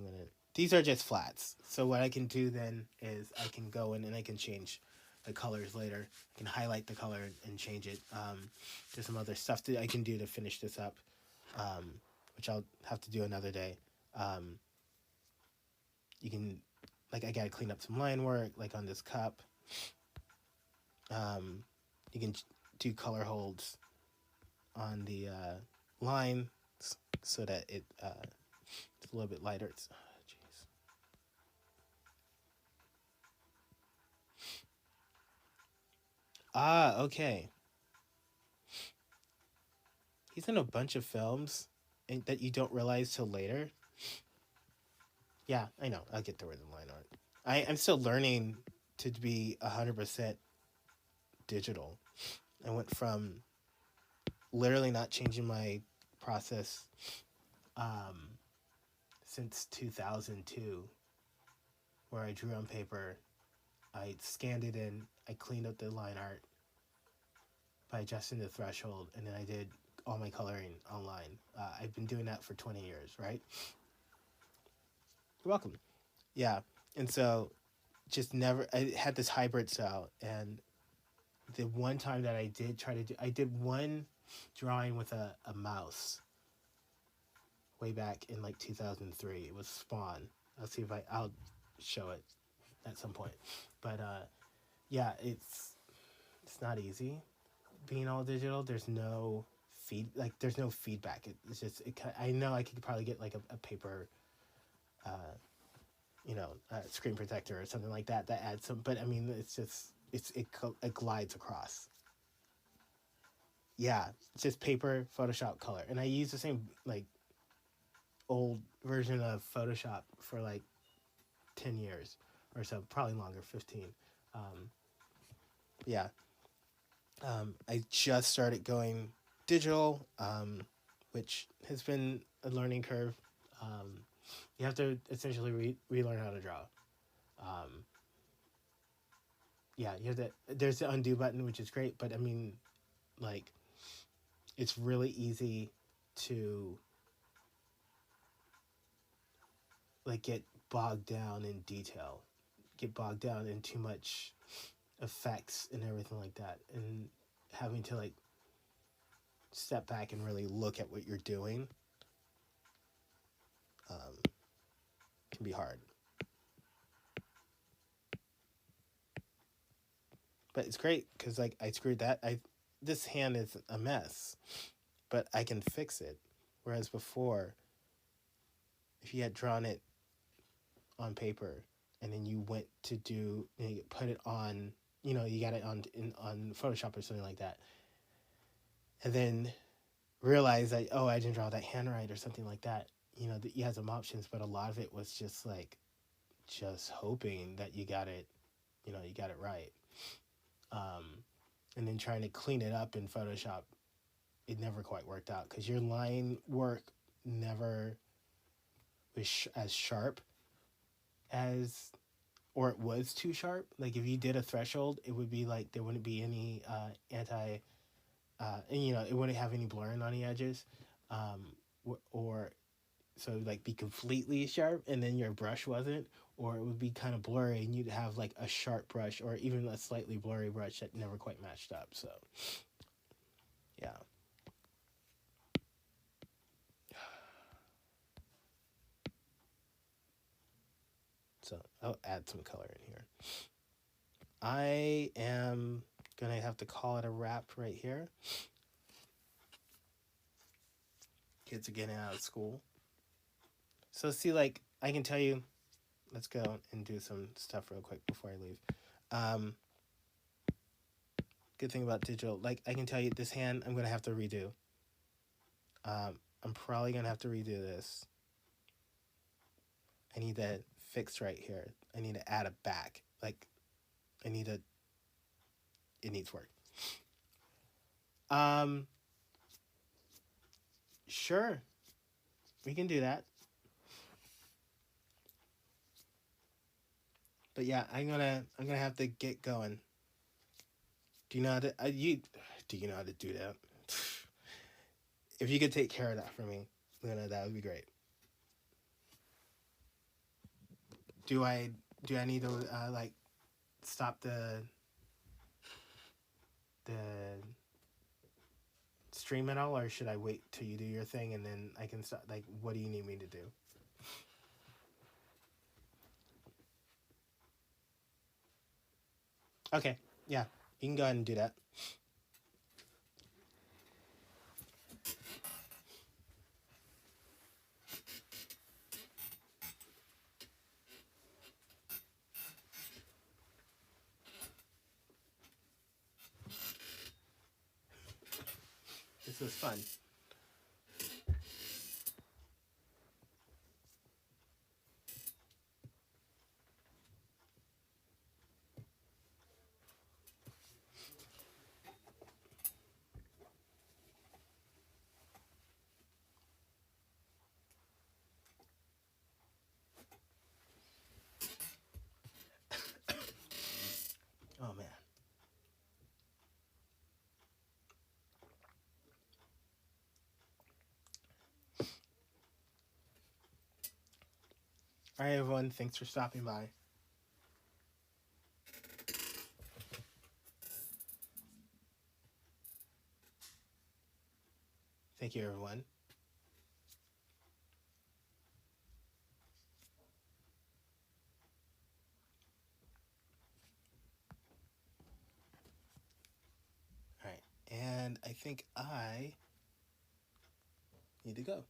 these are just flats. So what I can do then is I can go in and I can change the colors later. I can highlight the color and change it. There's some other stuff that I can do to finish this up, which I'll have to do another day. You can, like, I gotta clean up some line work, like on this cup. You can do color holds on the line so that it's a little bit lighter. Okay. He's in a bunch of films that you don't realize till later. Yeah, I know. I'll get to where the line art. I'm still learning to be 100% digital. I went from literally not changing my process since 2002, where I drew on paper. I scanned it in. I cleaned up the line art by adjusting the threshold, and then I did all my coloring online. I've been doing that for 20 years, right? You're welcome. Yeah, and so I had this hybrid style, and the one time that I did one drawing with a mouse way back in like 2003. It was Spawn. I'll show it at some point. But yeah, it's not easy being all digital. There's no there's no feedback. It's just I know I could probably get like a paper screen protector or something like that adds some, but I mean it's just it glides across. Yeah, it's just paper, Photoshop, color, and I use the same like old version of Photoshop for like 10 years or so, probably longer, 15. Yeah. I just started going digital, which has been a learning curve. You have to essentially relearn how to draw. Yeah, there's the undo button, which is great, but I mean, like, it's really easy to like get bogged down in detail, get bogged down in too much effects and everything like that, and having to like step back and really look at what you're doing can be hard. But it's great because like I screwed that. This hand is a mess, but I can fix it. Whereas before, if you had drawn it on paper and then you went to put it on, you got it on Photoshop or something like that, and then realize that, oh, I didn't draw that hand right or something like that. You had some options, but a lot of it was just like just hoping that you got it, you got it right. And then trying to clean it up in Photoshop, it never quite worked out because your line work never was as sharp or it was too sharp. Like if you did a threshold, it would be like there wouldn't be any and it wouldn't have any blurring on the edges, or So it would like be completely sharp and then your brush wasn't, or it would be kind of blurry and you'd have like a sharp brush or even a slightly blurry brush that never quite matched up. So yeah. So I'll add some color in here. I am gonna have to call it a wrap right here. Kids are getting out of school. So see, like, I can tell you, let's go and do some stuff real quick before I leave. Good thing about digital, like, I can tell you this hand I'm gonna have to redo. I'm probably gonna have to redo this. I need to fix right here. I need to add a back. Like, it needs work. Sure, we can do that. But yeah, I'm gonna have to get going. Do you know how to do you know how to do that? If you could take care of that for me, that would be great. Do I need to like stop the stream at all, or should I wait till you do your thing and then I can start? Like, what do you need me to do? Okay, yeah, you can go ahead and do that. This was fun. Oh man. All right, everyone. Thanks for stopping by. Thank you, everyone. All right, and I think I need to go.